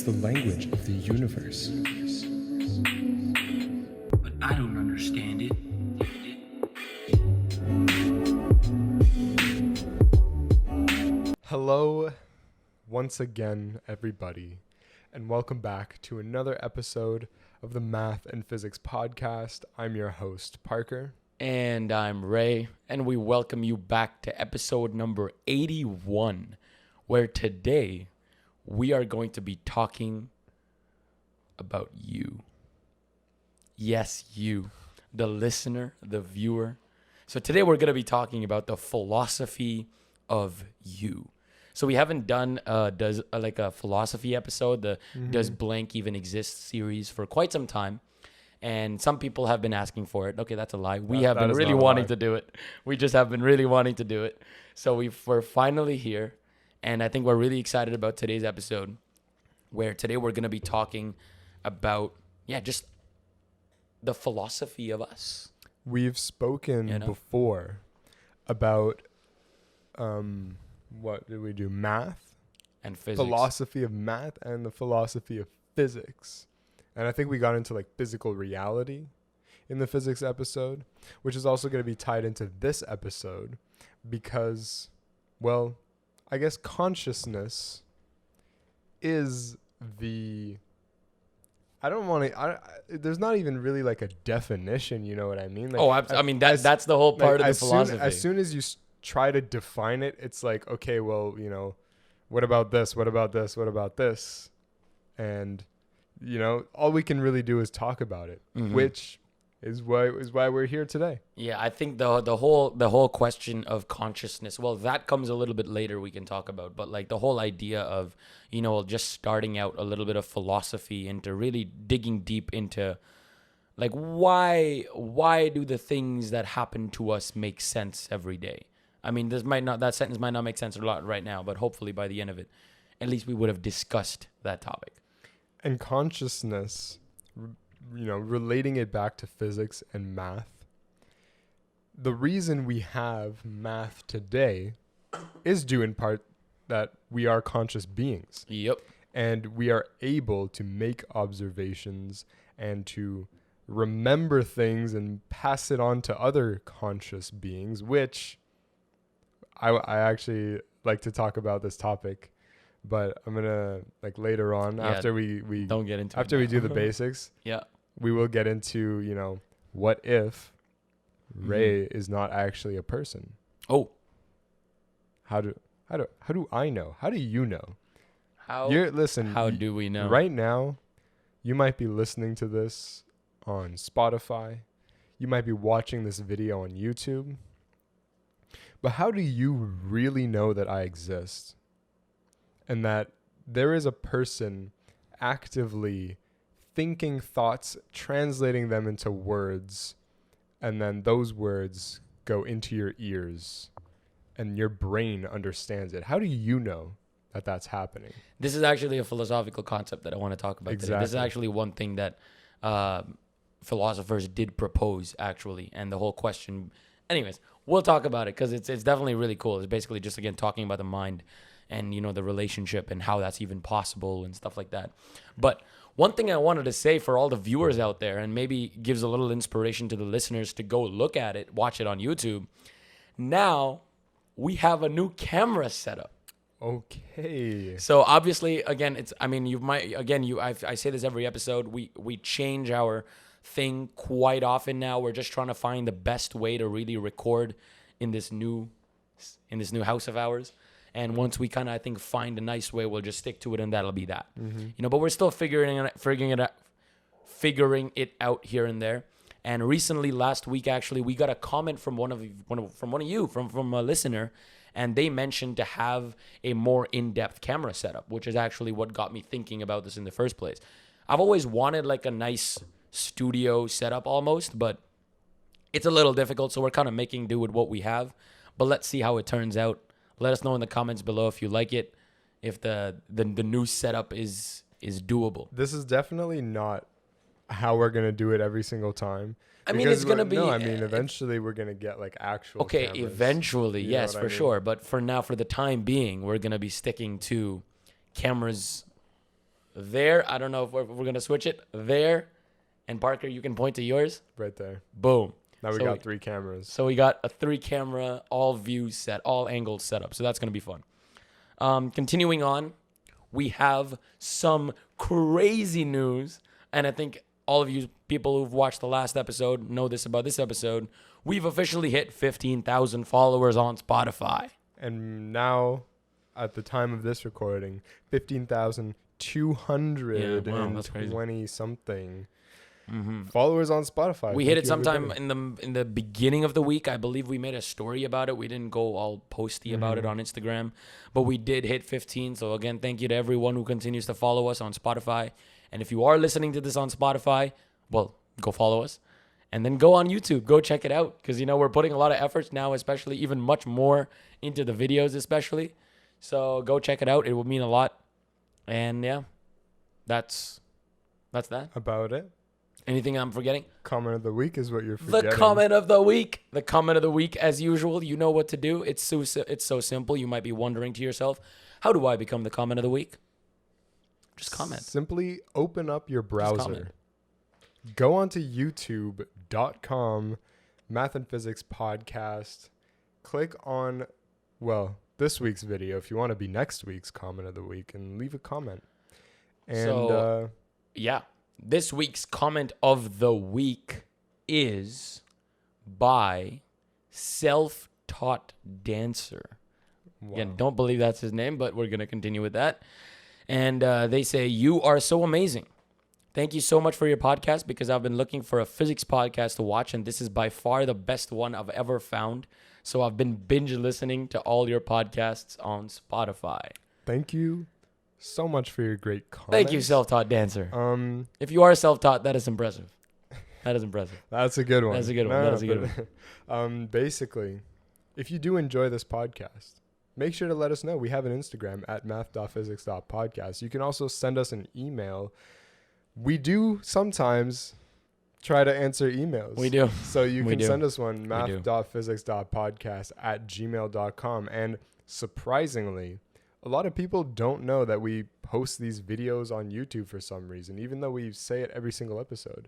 It's the language of the universe. But I don't understand it. Hello, once again, everybody, and welcome back to another episode of the Math and Physics Podcast. I'm your host, Parker. And I'm Ray, and we welcome you back to episode number 81, where today we are going to be talking about you. Yes, you, the listener, the viewer. So today we're going to be talking about the philosophy of you. So we haven't done a philosophy episode, the Does Blank Even Exist series for quite some time. And some people have been asking for it. Okay, that's a lie. We have been really wanting to do it. We just have been really wanting to do it. So we're finally here. And I think we're really excited about today's episode, where today we're going to be talking about, just the philosophy of us. We've spoken before about, what did we do? Math and physics. Philosophy of math and the philosophy of physics. And I think we got into physical reality in the physics episode, which is also going to be tied into this episode because, well, I guess consciousness is there's not even really a definition, you know what I mean? That's the whole part of the philosophy. As soon as you try to define it, it's okay, well, what about this? What about this? What about this? And all we can really do is talk about it, which is why we're here today. Yeah, I think the whole question of consciousness, well, that comes a little bit later we can talk about, but the whole idea of, just starting out a little bit of philosophy into really digging deep into why do the things that happen to us make sense every day? I mean, that sentence might not make sense a lot right now, but hopefully by the end of it, at least we would have discussed that topic. And consciousness, relating it back to physics and math, the reason we have math today is due in part that we are conscious beings. Yep. And we are able to make observations and to remember things and pass it on to other conscious beings, which I actually like to talk about this topic. But I'm gonna later on after we don't get into after we do the basics. Yeah, we will get into what if Ray is not actually a person? Oh, how do I know? How do you know? How do we know? Right now, you might be listening to this on Spotify. You might be watching this video on YouTube. But how do you really know that I exist? And that there is a person actively thinking thoughts, translating them into words, and then those words go into your ears, and your brain understands it. How do you know that that's happening? This is actually a philosophical concept that I want to talk about today. This is actually one thing that philosophers did propose, actually, and the whole question. Anyways, we'll talk about it because it's definitely really cool. It's basically just, again, talking about the mind and, the relationship and how that's even possible and stuff like that. But one thing I wanted to say for all the viewers out there, and maybe gives a little inspiration to the listeners to go look at it, watch it on YouTube. Now we have a new camera setup. Okay. So obviously, again, I say this every episode. We change our thing quite often now. We're just trying to find the best way to really record in this new house of ours. And once we kind of, I think, find a nice way, we'll just stick to it, and that'll be that. But we're still figuring it out here and there. And recently, last week, actually, we got a comment from one of you, from a listener, and they mentioned to have a more in-depth camera setup, which is actually what got me thinking about this in the first place. I've always wanted a nice studio setup almost, but it's a little difficult, so we're kind of making do with what we have. But let's see how it turns out. Let us know in the comments below if you like it, if the new setup is doable. This is definitely not how we're going to do it every single time. I mean, it's going to be... No, I mean, eventually we're going to get actual cameras. Eventually, yes, for sure. But for now, for the time being, we're going to be sticking to cameras there. I don't know if we're going to switch it. There. And Parker, you can point to yours. Right there. Boom. Now we got 3 cameras. So we got a 3-camera, all views set, all angles set up. So that's going to be fun. Continuing on, we have some crazy news. And I think all of you people who've watched the last episode know this about this episode. We've officially hit 15,000 followers on Spotify. And now, at the time of this recording, 15,220 something followers on Spotify. We hit it sometime in the beginning of the week. I believe we made a story about it. We didn't go all posty about it on Instagram, but we did hit 15. So again, thank you to everyone who continues to follow us on Spotify. And if you are listening to this on Spotify, well, go follow us. And then go on YouTube. Go check it out. Because, we're putting a lot of efforts now, especially even much more into the videos especially. So go check it out. It will mean a lot. And yeah, that's that. About it. Anything I'm forgetting? Comment of the week is what you're forgetting. The comment of the week. The comment of the week, as usual. You know what to do. It's so simple. You might be wondering to yourself, how do I become the comment of the week? Just comment. Simply open up your browser. Go onto youtube.com, Math and Physics Podcast. Click on, this week's video if you want to be next week's comment of the week, and leave a comment. And this week's comment of the week is by Self-Taught Dancer. Wow. Again, don't believe that's his name, but we're going to continue with that. And they say, you are so amazing. Thank you so much for your podcast, because I've been looking for a physics podcast to watch, and this is by far the best one I've ever found. So I've been binge listening to all your podcasts on Spotify. Thank you so much for your great comments. Thank you, Self-Taught Dancer. If you are self-taught, that is impressive. That is impressive. That's a good one. That's a good one. That's a good one. Basically, if you do enjoy this podcast, make sure to let us know. We have an Instagram at math.physics.podcast. You can also send us an email. We do sometimes try to answer emails. We do. So you can send us one, math.physics.podcast@gmail.com. And surprisingly, a lot of people don't know that we post these videos on YouTube for some reason, even though we say it every single episode.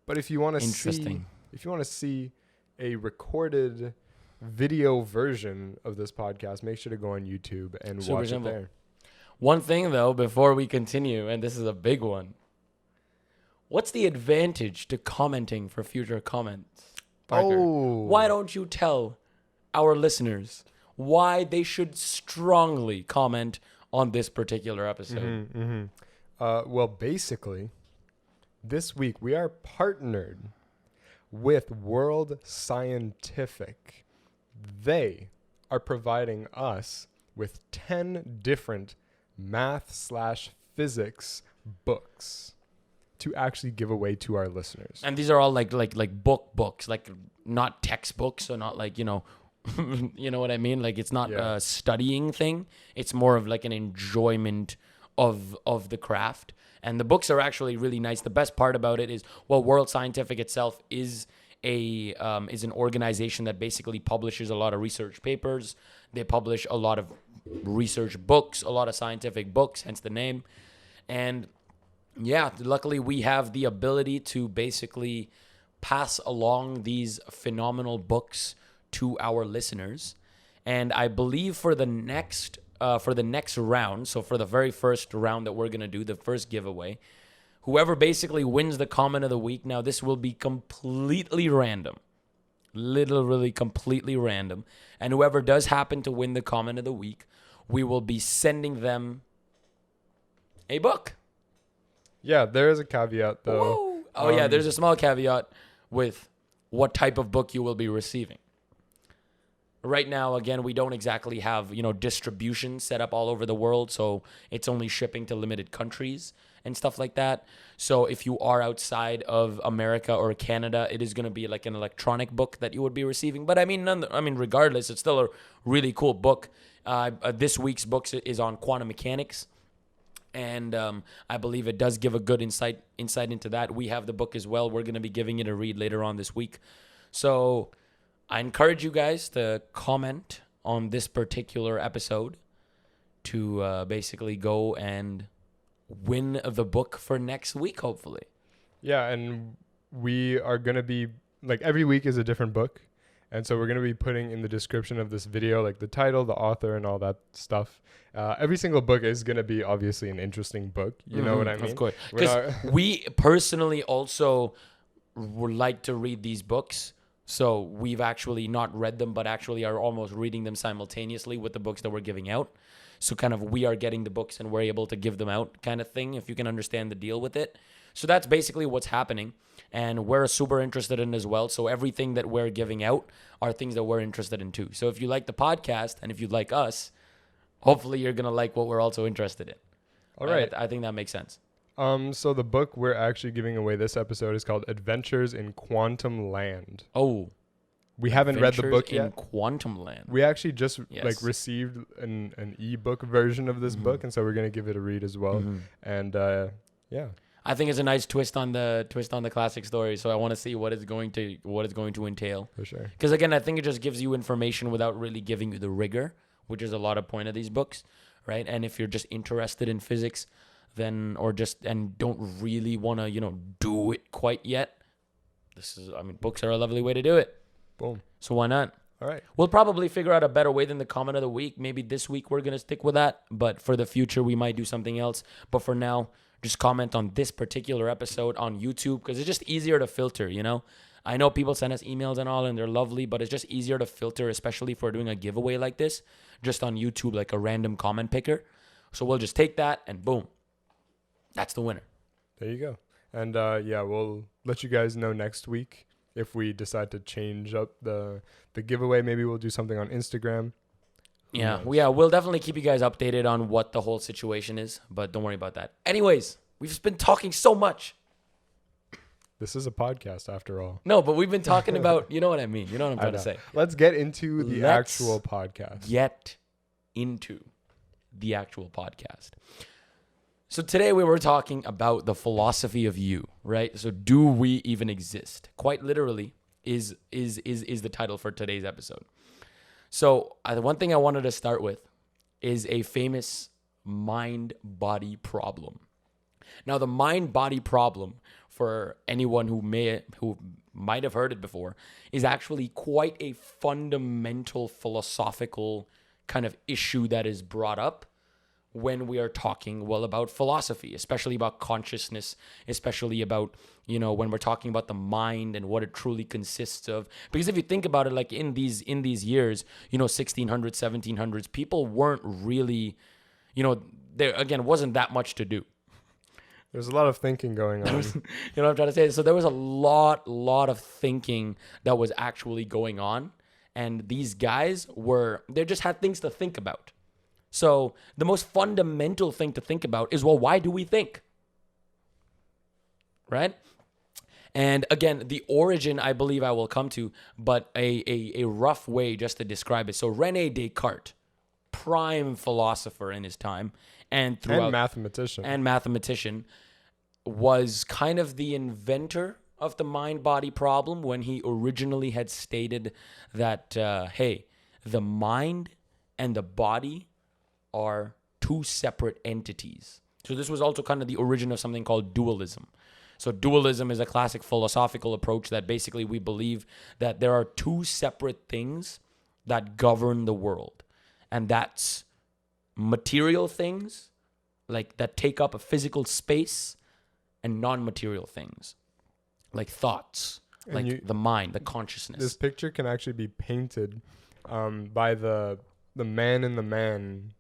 But if you want to see a recorded video version of this podcast, make sure to go on YouTube and watch it there. One thing though, before we continue, and this is a big one. What's the advantage to commenting for future comments, Parker? Why don't you tell our listeners why they should strongly comment on this particular episode? Basically, this week we are partnered with World Scientific. They are providing us with 10 different math/physics books to actually give away to our listeners. And these are all like books, like not textbooks, so not like, you know what I mean? Like it's not a studying thing. It's more of like an enjoyment of the craft. And the books are actually really nice. The best part about it is, World Scientific itself is an organization that basically publishes a lot of research papers. They publish a lot of research books, a lot of scientific books, hence the name. And luckily we have the ability to basically pass along these phenomenal books to our listeners. And I believe for the next round, so for the very first round that we're going to do, the first giveaway, whoever basically wins the comment of the week, now this will be completely random, literally completely random. And whoever does happen to win the comment of the week, we will be sending them a book. Yeah, there is a caveat though. Whoa. There's a small caveat with what type of book you will be receiving. Right now, again, we don't exactly have, distribution set up all over the world, so it's only shipping to limited countries and stuff like that. So if you are outside of America or Canada, it is going to be like an electronic book that you would be receiving. But I mean, regardless, it's still a really cool book. This week's book is on quantum mechanics, and I believe it does give a good insight into that. We have the book as well. We're going to be giving it a read later on this week. So I encourage you guys to comment on this particular episode to basically go and win the book for next week, hopefully. Yeah, and we are going to be, like, every week is a different book. And so we're going to be putting in the description of this video, like, the title, the author, and all that stuff. Every single book is going to be, obviously, an interesting book. You know what I mean? Of course. Because we personally also would like to read these books. So we've actually not read them, but actually are almost reading them simultaneously with the books that we're giving out. So kind of we are getting the books and we're able to give them out kind of thing, if you can understand the deal with it. So that's basically what's happening. And we're super interested in as well. So everything that we're giving out are things that we're interested in too. So if you like the podcast and if you like us, hopefully you're going to like what we're also interested in. All right. I think that makes sense. So the book we're actually giving away this episode is called Adventures in Quantumland. Oh. We haven't read the book yet. In Quantumland. We actually just Yes. received an ebook version of this book, and so we're gonna give it a read as well. And yeah, I think it's a nice twist on the classic story. So I want to see what it's going to entail. for sure. Because again, I think it just gives you information without really giving you the rigor, which is a lot of point of these books, right? And if you're just interested in physics, then and don't really want to do it quite yet, books are a lovely way to do it. Boom. So why not? All right. We'll probably figure out a better way than the comment of the week. Maybe this week we're gonna stick with that, but for the future we might do something else. But for now, just comment on this particular episode on YouTube because it's just easier to filter. I know people send us emails and all, and they're lovely, but it's just easier to filter, especially if we're doing a giveaway like this, just on YouTube, like a random comment picker. So we'll just take that and boom, that's the winner. There you go. And yeah, we'll let you guys know next week if we decide to change up the giveaway. Maybe we'll do something on Instagram. Yeah, we'll definitely keep you guys updated on what the whole situation is, but don't worry about that. Anyways, we've just been talking so much. This is a podcast after all. No, but we've been talking about, you know what I mean. You know what I'm trying to say. Let's get into the Let's actual podcast. Get into the actual podcast. So today we were talking about the philosophy of you, right? So do we even exist? Quite literally is the title for today's episode. So one thing I wanted to start with is a famous mind-body problem. Now, the mind-body problem, for anyone who might have heard it before, is actually quite a fundamental philosophical kind of issue that is brought up when we are talking, about philosophy, especially about consciousness, especially about, when we're talking about the mind and what it truly consists of. Because if you think about it, like in these years, 1600s, 1700s, people weren't really, there again wasn't that much to do. There's a lot of thinking going on. You know what I'm trying to say? So there was a lot of thinking that was actually going on. And these guys they just had things to think about. So the most fundamental thing to think about is, why do we think? Right? And again, the origin, I believe I will come to, but a rough way just to describe it. So René Descartes, prime philosopher in his time, and mathematician, was kind of the inventor of the mind-body problem when he originally had stated that, hey, the mind and the body are two separate entities. So this was also kind of the origin of something called dualism. So dualism is a classic philosophical approach that basically we believe that there are two separate things that govern the world. And that's material things, like that take up a physical space, and non-material things, like thoughts, like the mind, the consciousness. This picture can actually be painted by the man in the man,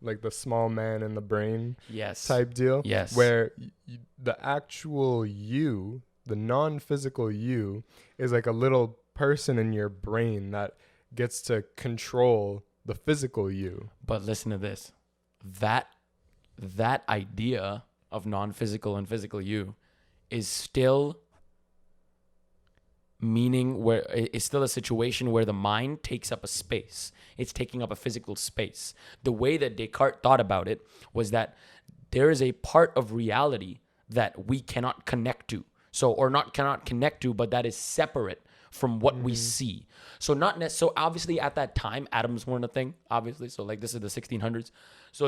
like the small man in the brain type deal. Yes. Where the actual you, the non-physical you, is like a little person in your brain that gets to control the physical you. But listen to this. That idea of non-physical and physical you is still meaning where it's still a situation where the mind takes up a space. It's taking up a physical space. The way that Descartes thought about it was that there is a part of reality that we cannot connect to. Cannot connect to, but that is separate from what we see. So so obviously at that time, atoms weren't a thing, obviously. So like this is the 1600s. So,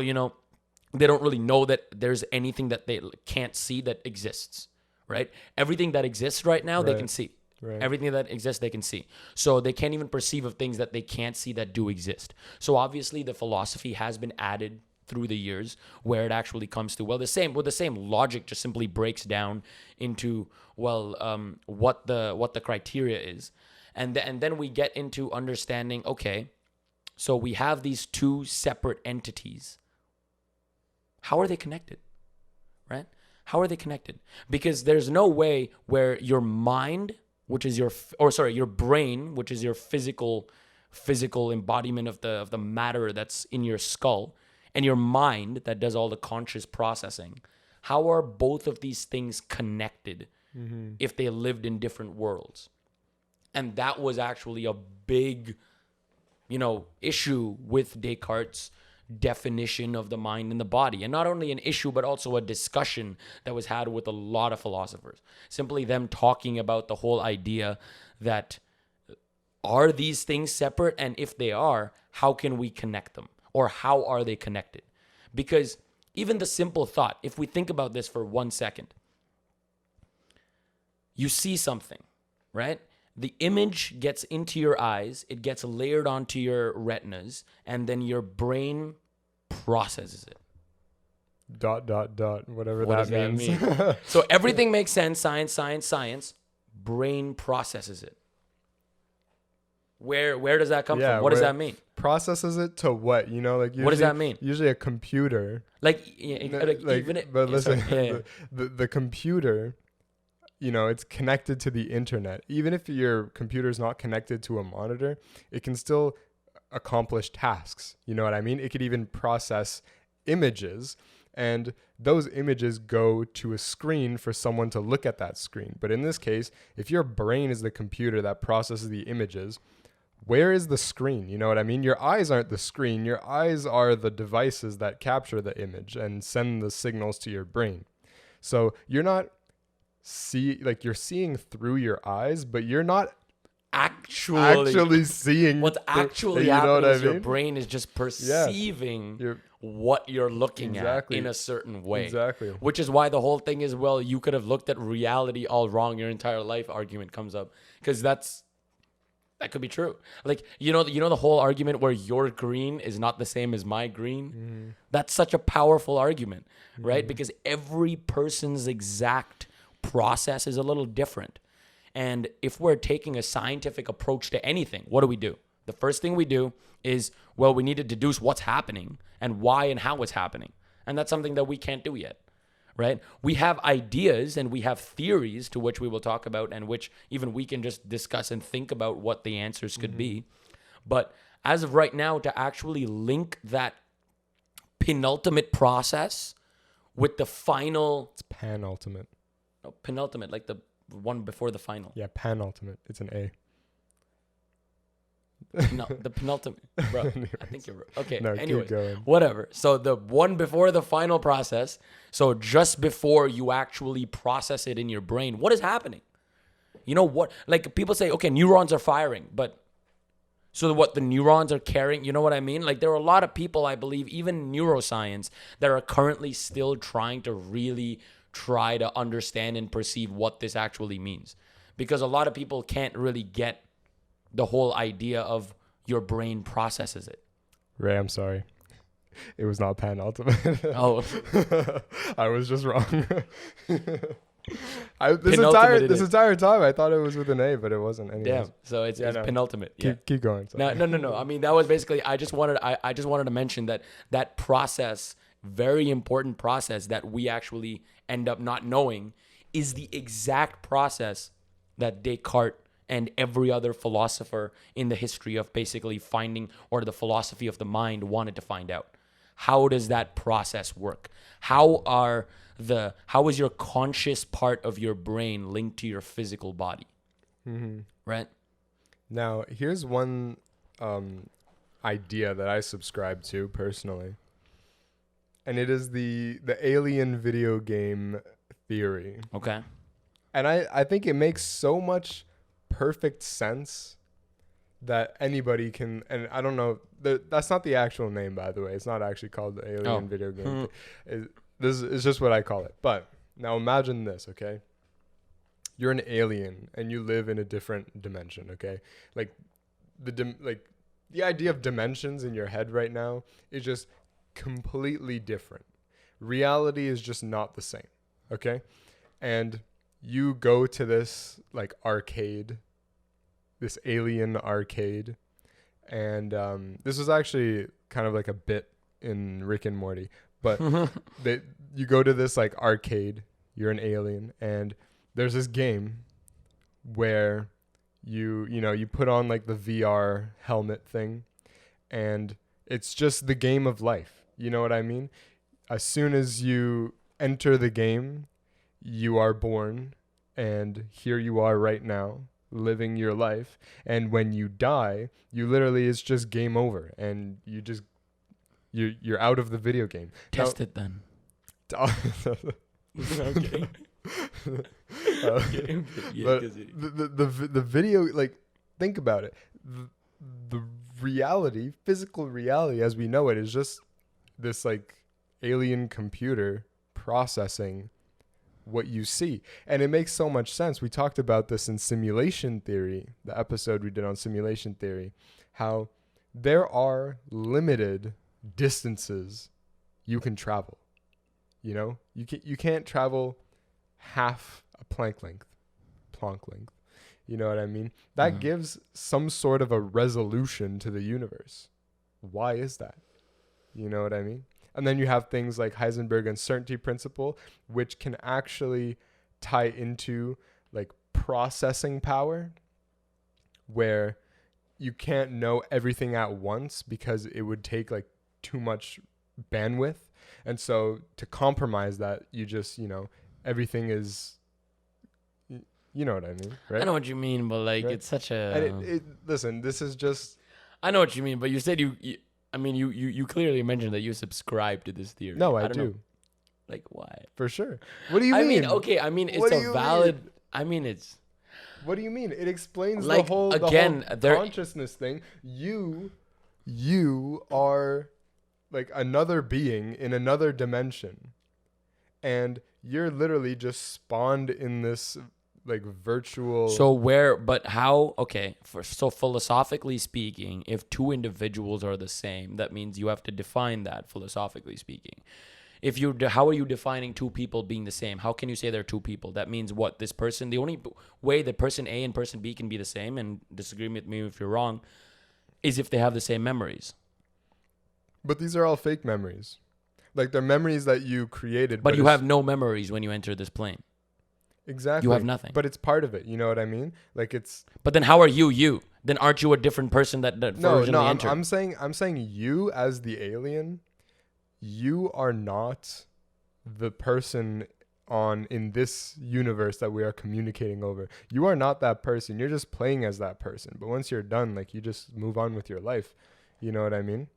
they don't really know that there's anything that they can't see that exists, right? Everything that exists right now, they Right. can see. Right. Everything that exists, they can see. So they can't even perceive of things that they can't see that do exist. So obviously the philosophy has been added through the years where it actually comes to, well, the same logic just simply breaks down into, well, what the criteria is. And then we get into understanding, okay, so we have these two separate entities. How are they connected? Right? How are they connected? Because there's no way where your mind, which is your brain, which is your physical embodiment of the matter that's in your skull, and your mind that does all the conscious processing. How are both of these things connected if they lived in different worlds? And that was actually a big, issue with Descartes' definition of the mind and the body. And not only an issue, but also a discussion that was had with a lot of philosophers. Simply them talking about the whole idea that, are these things separate? And if they are, how can we connect them? Or how are they connected? Because even the simple thought, if we think about this for 1 second, you see something, right? The image gets into your eyes, it gets layered onto your retinas, and then your brain processes it. ... Whatever What that does that means. mean? So everything makes sense, science. Brain processes it. Where does that come from? What does that mean? Processes it to what? Usually, What does that mean? Usually a computer. But Listen, the computer, it's connected to the internet. Even if your computer's not connected to a monitor, it can still accomplish tasks. You know what I mean? It could even process images, and those images go to a screen for someone to look at that screen. But in this case, if your brain is the computer that processes the images, where is the screen? You know what I mean? Your eyes aren't the screen. Your eyes are the devices that capture the image and send the signals to your brain. So you're not you're seeing through your eyes, but you're not actually seeing. What's actually happening is your brain is just perceiving what you're looking at in a certain way. Exactly. Which is why the whole thing is, well, you could have looked at reality all wrong your entire life argument comes up. Because that could be true. Like, the whole argument where your green is not the same as my green. That's such a powerful argument, right? Because every person's exact process is a little different. And if we're taking a scientific approach to anything, what do? The first thing we do is, well, we need to deduce what's happening and why and how it's happening. And that's something that we can't do yet, right? We have ideas and we have theories to which we will talk about, and which even we can just discuss and think about what the answers could be. But as of right now, to actually link that penultimate process with the final... It's penultimate. No, penultimate, like the one before the final. Yeah, penultimate. It's an A. No, the penultimate, bro. I think you're right. Okay. No, anyways, keep going. whatever. So the one before the final process. So just before you actually process it in your brain, what is happening? You know what? Like, people say, okay, neurons are firing, but so what? The neurons are carrying. You know what I mean? Like, there are a lot of people, I believe, even neuroscience, that are currently still trying to really try to understand and perceive what this actually means, because a lot of people can't really get the whole idea of your brain processes it. Ray, I'm sorry. It was not penultimate. Oh. I was just wrong. This entire time I thought it was with an A, but it wasn't. Anyways. Damn. So it's penultimate. Yeah. Keep going. Sorry. No. I mean, that was basically, I just wanted to mention that process, very important process that we actually end up not knowing, is the exact process that Descartes and every other philosopher in the history of basically finding, or the philosophy of the mind, wanted to find out. How does that process work? How is your conscious part of your brain linked to your physical body? Right? Now, here's one idea that I subscribe to personally. And it is the alien video game theory. Okay. And I think it makes so much perfect sense that anybody can, and I don't know, that's not the actual name, by the way. It's not actually called the Alien video game. This is just what I call it. But now imagine this, okay? You're an alien and you live in a different dimension, okay? Like the idea of dimensions in your head right now is just completely different. Reality is just not the same, okay? And you go to this like arcade, this alien arcade, and this was actually kind of like a bit in Rick and Morty, but you go to this like arcade, you're an alien, and there's this game where you put on like the VR helmet thing, and it's just the game of life. You know what I mean? As soon as you enter the game, you are born, and here you are right now living your life. And when you die, you literally, it's just game over, and you're out of the video game. Test it then. Okay. But the video, like, think about it. The reality, physical reality as we know it, is just this like alien computer processing what you see. And it makes so much sense. We talked about this in simulation theory, the episode we did on simulation theory, how there are limited distances you can travel. You know, you can't travel half a Planck length. You know what I mean? That gives some sort of a resolution to the universe. Why is that? You know what I mean? And then you have things like Heisenberg uncertainty principle, which can actually tie into like processing power, where you can't know everything at once because it would take like too much bandwidth. And so to compromise that, you just, everything is, you know what I mean, right? I know what you mean, but like, right? It's such a... And listen, this is just... I know what you mean, but you said you clearly mentioned that you subscribe to this theory. No, I do. Know. Like, why? For sure. What do you mean? I mean, it's a valid... I mean, it's... What do you mean? It explains like, the whole consciousness thing. You are like another being in another dimension, and you're literally just spawned in this like virtual... So philosophically speaking, if two individuals are the same, that means you have to define that philosophically speaking. How are you defining two people being the same? How can you say they're two people? That means what? This person, the only way that person A and person B can be the same, and disagree with me if you're wrong, is if they have the same memories. But these are all fake memories. Like, they're memories that you created. But you have no memories when you enter this plane. Exactly. You have nothing. But it's part of it. You know what I mean? Like, it's... But then how are you? Then aren't you a different person that originally entered? I'm saying you as the alien, you are not the person in this universe that we are communicating over. You are not that person. You're just playing as that person. But once you're done, like, you just move on with your life. You know what I mean?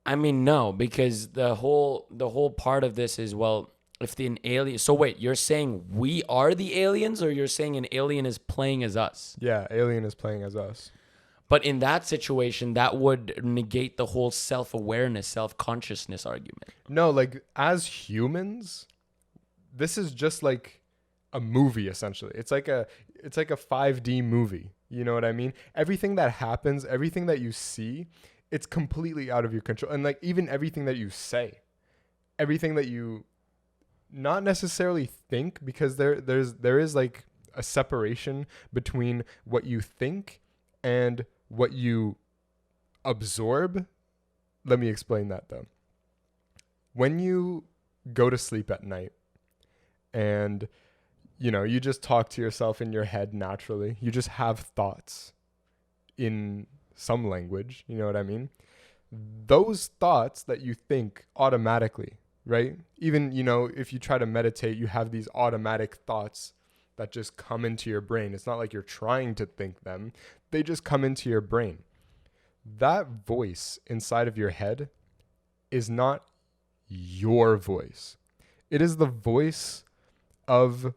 I mean, no, because the whole part of this is, well, if an alien... So wait, you're saying we are the aliens, or you're saying an alien is playing as us? Yeah, alien is playing as us. But in that situation, that would negate the whole self-awareness, self-consciousness argument. No, like, as humans, this is just like a movie, essentially. It's like a 5D movie. You know what I mean? Everything that happens, everything that you see, it's completely out of your control. And like, even everything that you say, everything that you not necessarily think, because there is like a separation between what you think and what you absorb. Let me explain that though. When you go to sleep at night and you just talk to yourself in your head naturally, you just have thoughts in some language, you know what I mean? Those thoughts that you think automatically, right? Even, if you try to meditate, you have these automatic thoughts that just come into your brain. It's not like you're trying to think them. They just come into your brain. That voice inside of your head is not your voice. It is the voice of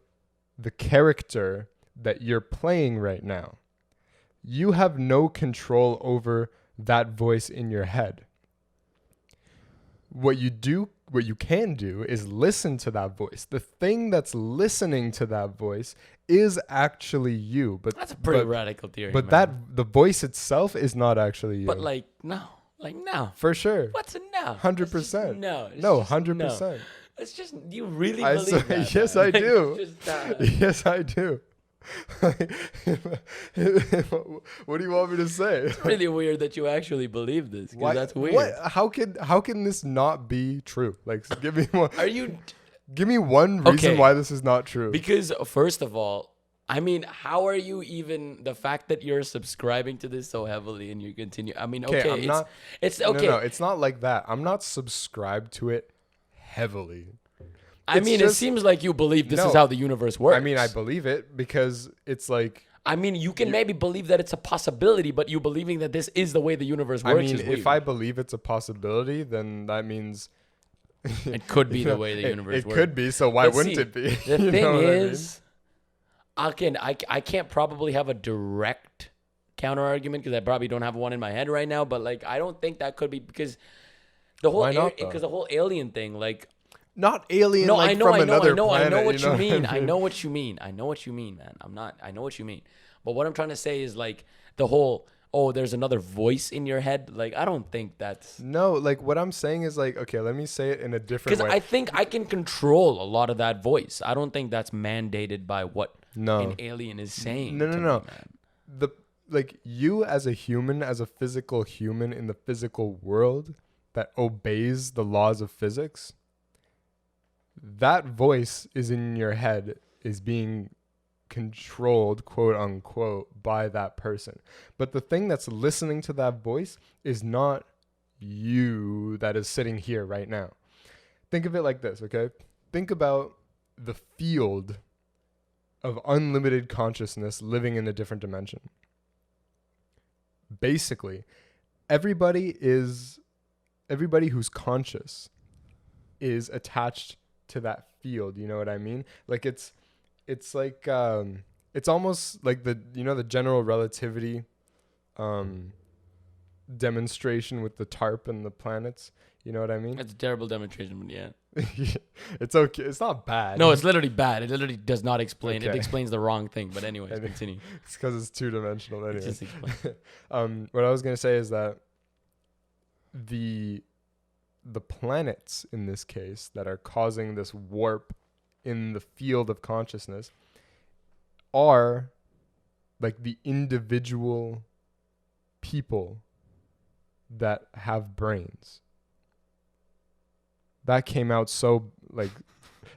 the character that you're playing right now. You have no control over that voice in your head. What you can do is listen to that voice. The thing that's listening to that voice is actually you. But That's a pretty radical theory. But man. the voice itself is not actually you. But no. For sure. What's a no? 100%. No. No, 100%. It's just, you really believe that? Yes, man? I do. Just, Yes, I do. What do you want me to say? it's really weird that you actually believe this. Because that's weird. What? How can this not be true? Like, give me one. Give me one reason why this is not true. Because first of all, I mean, how are you even, the fact that you're subscribing to this so heavily and you continue? I mean, okay, it's okay. No, it's not like that. I'm not subscribed to it heavily. I mean, it seems like you believe this is how the universe works. I mean, I believe it because it's like... I mean, you can maybe believe that it's a possibility, but you believing that this is the way the universe works is weird. If I believe it's a possibility, then that means... it could be the way the universe works. It could be, so why wouldn't it be? The thing is, I can't probably have a direct counter argument because I probably don't have one in my head right now, but like, I don't think that could be because the whole alien thing, like... Not alien, from another planet. I know what you mean. I know what you mean. I know what you mean, man. I know what you mean. But what I'm trying to say is like the whole, there's another voice in your head. Like, I don't think that's... No, like what I'm saying is like, okay, let me say it in a different way. Because I think I can control a lot of that voice. I don't think that's mandated by what an alien is saying. No. Like you as a human, as a physical human in the physical world that obeys the laws of physics, that voice is in your head, is being controlled, quote unquote, by that person. But the thing that's listening to that voice is not you that is sitting here right now. Think of it like this, okay? Think about the field of unlimited consciousness living in a different dimension. Basically, everybody who's conscious is attached to that field, you know what I mean? Like it's like it's almost like the general relativity demonstration with the tarp and the planets, you know what I mean? It's a terrible demonstration, but yeah. It's okay. It's not bad. No, it's literally bad. It literally does not explain. Okay. It explains the wrong thing, but anyways, continue. It's because it's two-dimensional anyway. Just explain. What I was going to say is that the planets in this case that are causing this warp in the field of consciousness are like the individual people that have brains. That came out so like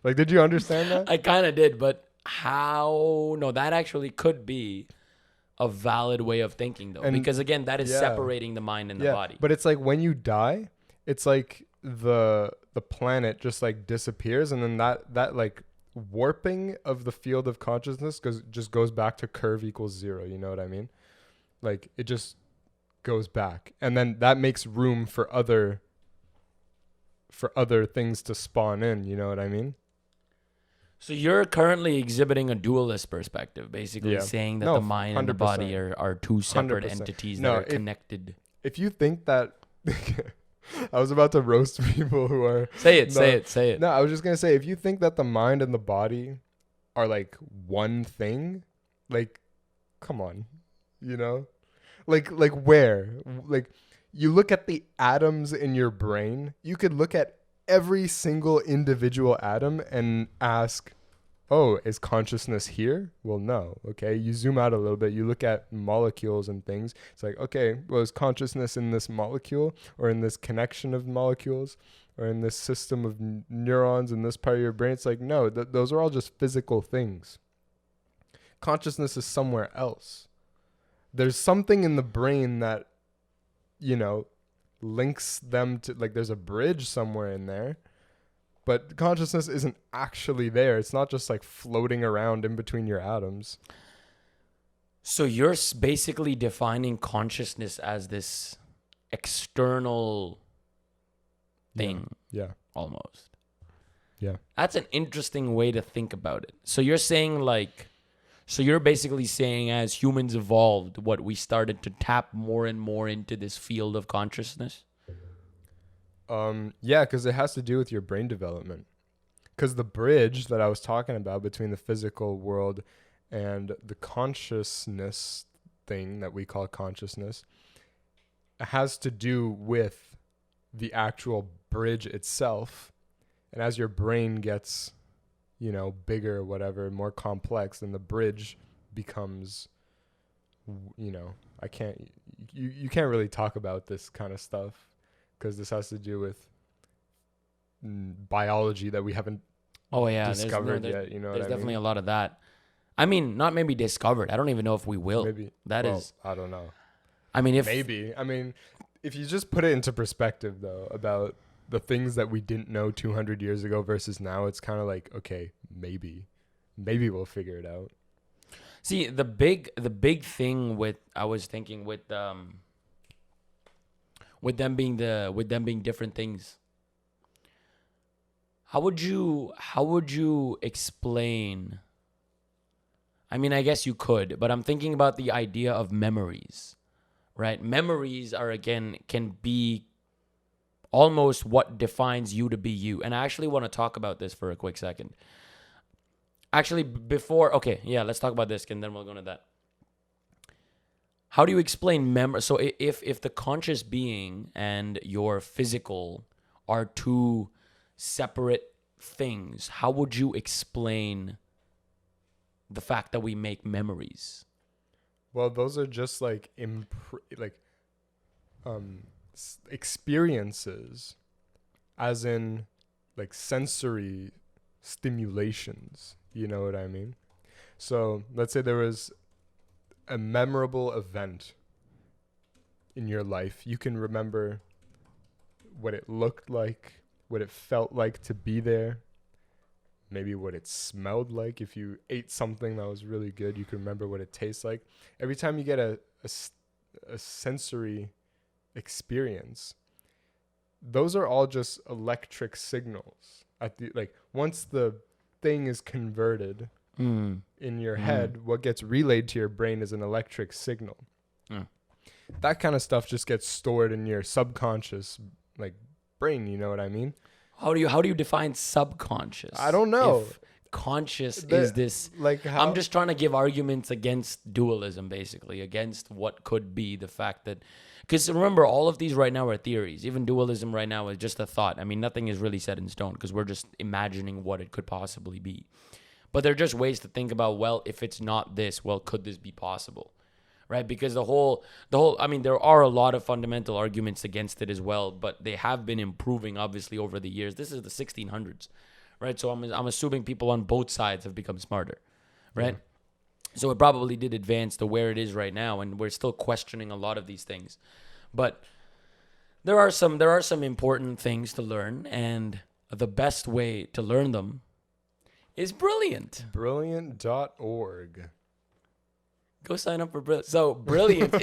did you understand that? I kind of did, but how? No, that actually could be a valid way of thinking though, because again, that is separating the mind and the body. But it's like when you die, it's like the planet just like disappears, and then that like warping of the field of consciousness goes back to curve equals 0. You know what I mean? Like it just goes back, and then that makes room for other things to spawn in. You know what I mean? So you're currently exhibiting a dualist perspective, basically saying that the mind 100%. And the body are two separate 100%. Entities that are connected. If you think that... I was about to roast people who are... Say it. No, I was just going to say, if you think that the mind and the body are like one thing, like, come on, you know? Like where? Like, you look at the atoms in your brain, you could look at every single individual atom and ask, is consciousness here? Well, no. Okay. You zoom out a little bit. You look at molecules and things. It's like, okay, well, is consciousness in this molecule or in this connection of molecules or in this system of neurons in this part of your brain? It's like, no, those are all just physical things. Consciousness is somewhere else. There's something in the brain that, links them to, like, there's a bridge somewhere in there, but consciousness isn't actually there. It's not just like floating around in between your atoms. So you're basically defining consciousness as this external thing. Yeah. Almost. Yeah. That's an interesting way to think about it. So you're saying So you're basically saying as humans evolved, what we started to tap more and more into this field of consciousness? Yeah, because it has to do with your brain development. Because the bridge that I was talking about between the physical world and the consciousness thing that we call consciousness has to do with the actual bridge itself. And as your brain gets, bigger or whatever, more complex, then the bridge becomes, you can't really talk about this kind of stuff because this has to do with biology that we haven't discovered yet. You know, there's what definitely I a mean? lot of that. I mean, not maybe discovered. I don't even know if we will. Maybe I don't know. I mean, if Maybe. I mean, if you just put it into perspective, though, about the things that we didn't know 200 years ago versus now, it's kind of like, okay, maybe we'll figure it out. see the big thing with I was thinking with them being different things. How would you explain? I mean, I guess you could, but I'm thinking about the idea of memories, right? Memories can be almost what defines you to be you. And I actually want to talk about this for a quick second. Actually, let's talk about this and then we'll go into that. How do you explain memory? So if the conscious being and your physical are two separate things, how would you explain the fact that we make memories? Well, those are just like experiences, as in like sensory stimulations. You know what I mean? So let's say there was a memorable event in your life. You can remember what it looked like, what it felt like to be there, maybe what it smelled like. If you ate something that was really good, you can remember what it tastes like. Every time you get a sensory experience, those are all just electric signals. Once the thing is converted in your head, what gets relayed to your brain is an electric signal. That kind of stuff just gets stored in your subconscious brain. You know what I mean? How do you define subconscious? I don't know. If conscious is this I'm just trying to give arguments against dualism, basically, against what could be the fact that, because remember, all of these right now are theories. Even dualism right now is just a thought. I mean, nothing is really set in stone because we're just imagining what it could possibly be. But they're just ways to think about, well, if it's not this, well, could this be possible? Right? Because the whole, I mean, there are a lot of fundamental arguments against it as well, but they have been improving, obviously, over the years. This is the 1600s, right? So I'm assuming people on both sides have become smarter, right? Yeah. So it probably did advance to where it is right now, and we're still questioning a lot of these things. But there are some important things to learn, and the best way to learn them is Brilliant. Brilliant.org. Go sign up for Brilliant. So Brilliant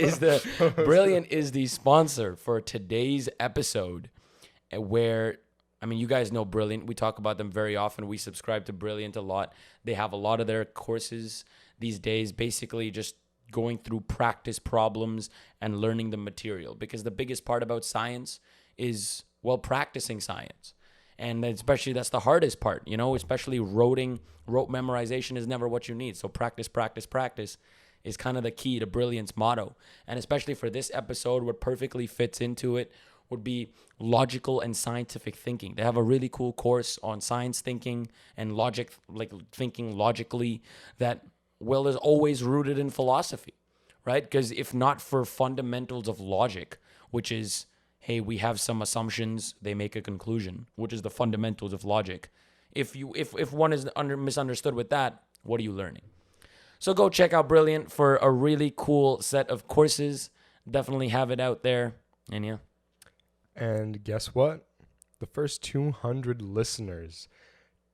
is the sponsor for today's episode, where, I mean, you guys know Brilliant. We talk about them very often. We subscribe to Brilliant a lot. They have a lot of their courses these days, basically just going through practice problems and learning the material. Because the biggest part about science is, well, practicing science. And especially that's the hardest part, especially rote memorization is never what you need. So practice is kind of the key to Brilliant's motto. And especially for this episode, what perfectly fits into it would be logical and scientific thinking. They have a really cool course on science thinking and logic, like thinking logically, that, well, is always rooted in philosophy, right? Because if not for fundamentals of logic, which is, hey, we have some assumptions, they make a conclusion, which is the fundamentals of logic. If one is misunderstood with that, what are you learning? So go check out Brilliant for a really cool set of courses. Definitely have it out there. And yeah. And guess what? The first 200 listeners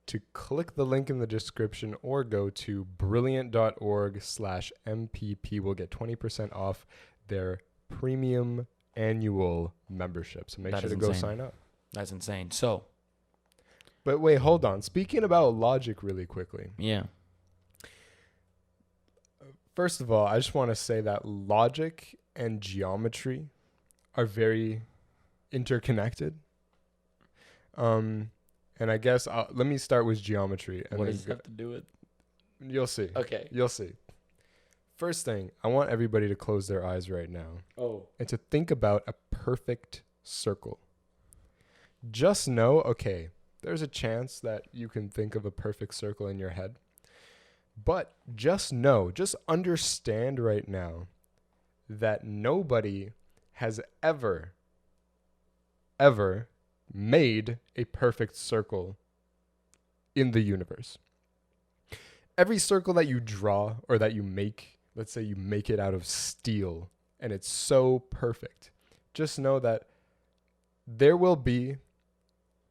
to click the link in the description or go to brilliant.org/MPP will get 20% off their premium annual membership. So make sure to go sign up. That's insane. So. But wait, hold on. Speaking about logic really quickly. Yeah. First of all, I just want to say that logic and geometry are very interconnected. And I guess let me start with geometry. And What does that have to do with? You'll see. Okay. You'll see. First thing, I want everybody to close their eyes right now Oh. and to think about a perfect circle. Just know, okay, there's a chance that you can think of a perfect circle in your head. But just know, just understand right now that nobody has ever made a perfect circle in the universe. Every circle that you draw or that you make, let's say you make it out of steel and it's so perfect, just know that there will be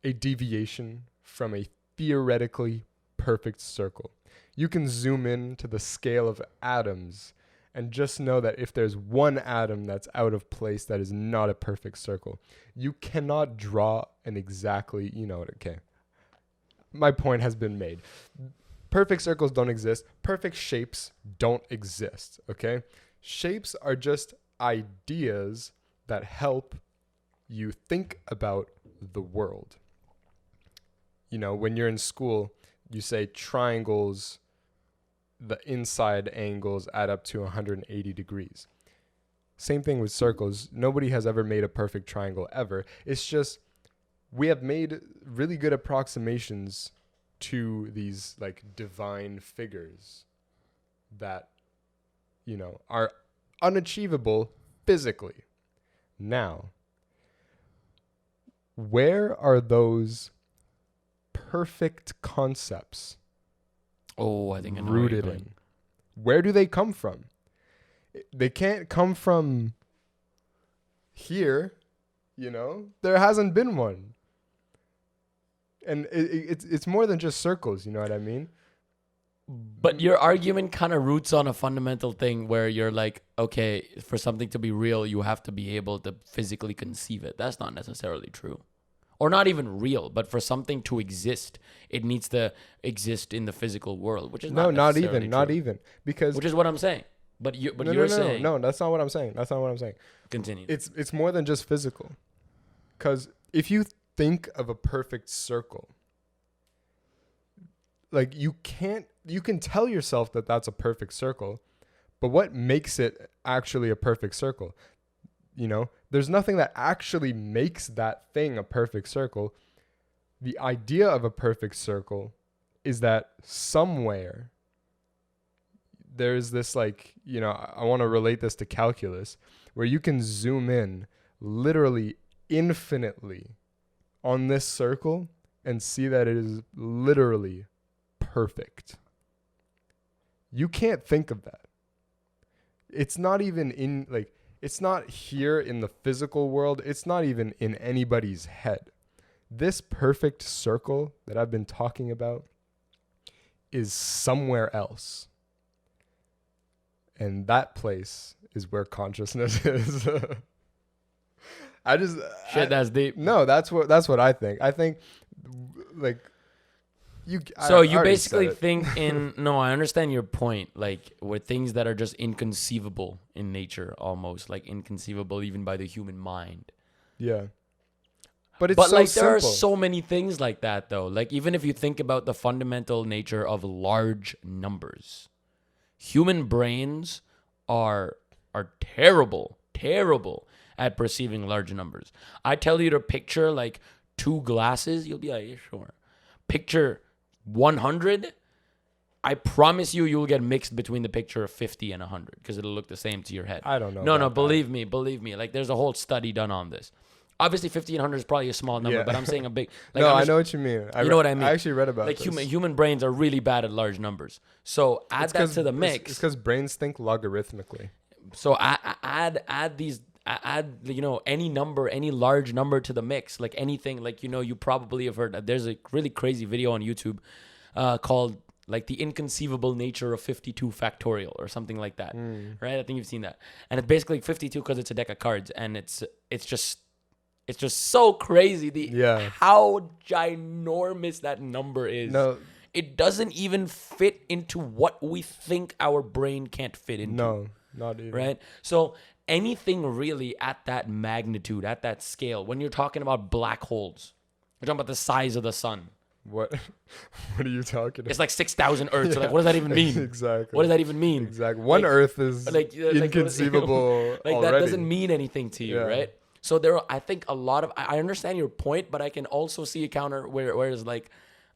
a deviation from a theoretically perfect circle. You can zoom in to the scale of atoms and just know that if there's one atom that's out of place, that is not a perfect circle. You cannot draw an exactly, okay. My point has been made. Perfect circles don't exist. Perfect shapes don't exist, okay? Shapes are just ideas that help you think about the world. When you're in school, you say triangles, the inside angles add up to 180 degrees. Same thing with circles. Nobody has ever made a perfect triangle ever. It's just we have made really good approximations to these like divine figures that, are unachievable physically. Now, where are those perfect concepts Oh, I think I know where you're rooted going. in? Where do they come from? They can't come from here, There hasn't been one. And it's more than just circles, you know what I mean? But your argument kind of roots on a fundamental thing where you're like, okay, for something to be real, you have to be able to physically conceive it. That's not necessarily true. Or not even real, but for something to exist, it needs to exist in the physical world, which is not even because which is what I'm saying. But you're saying no, that's not what I'm saying. continue. It's more than just physical. Because if you think of a perfect circle, like you can tell yourself that that's a perfect circle, but what makes it actually a perfect circle? There's nothing that actually makes that thing a perfect circle. The idea of a perfect circle is that somewhere there's this I want to relate this to calculus, where you can zoom in literally infinitely on this circle and see that it is literally perfect. You can't think of that. It's not even it's not here in the physical world. It's not even in anybody's head. This perfect circle that I've been talking about is somewhere else. And that place is where consciousness is. That's deep. No, that's what I think. I think you basically think no, I understand your point, like with things that are just inconceivable in nature, almost like inconceivable even by the human mind. Yeah. But it's so there simple. are so many things like that though. Like even if you think about the fundamental nature of large numbers, human brains are terrible at perceiving large numbers. I tell you to picture like two glasses, you'll be like, yeah, sure. Picture 100, I promise you'll get mixed between the picture of 50 and 100 because it'll look the same to your head. I don't know. No, believe me. Like there's a whole study done on this. Obviously, 50 and 100 is probably a small number, Yeah. but I'm saying a big. Like, no, I know what you mean. You know what I mean? I actually read about like this. human brains are really bad at large numbers. So add that to the mix. It's because brains think logarithmically. So add any number, any large number to the mix, like anything, like you probably have heard. There's a really crazy video on YouTube called like the inconceivable nature of 52 factorial or something like that, right? I think you've seen that, and it's basically 52 because it's a deck of cards, and it's just so crazy how ginormous that number is. No, It doesn't even fit into what we think our brain can't fit into. No, not even. Right? So anything really at that magnitude, at that scale, when you're talking about black holes, you're talking about the size of the sun. What? What are you talking about? It's like 6,000 Earths. So like, what does that even mean? Exactly. What does that even mean? Exactly. One Earth is inconceivable like already. that doesn't mean anything to you, right? So I think a lot of, I understand your point, but I can also see a counter whereas like,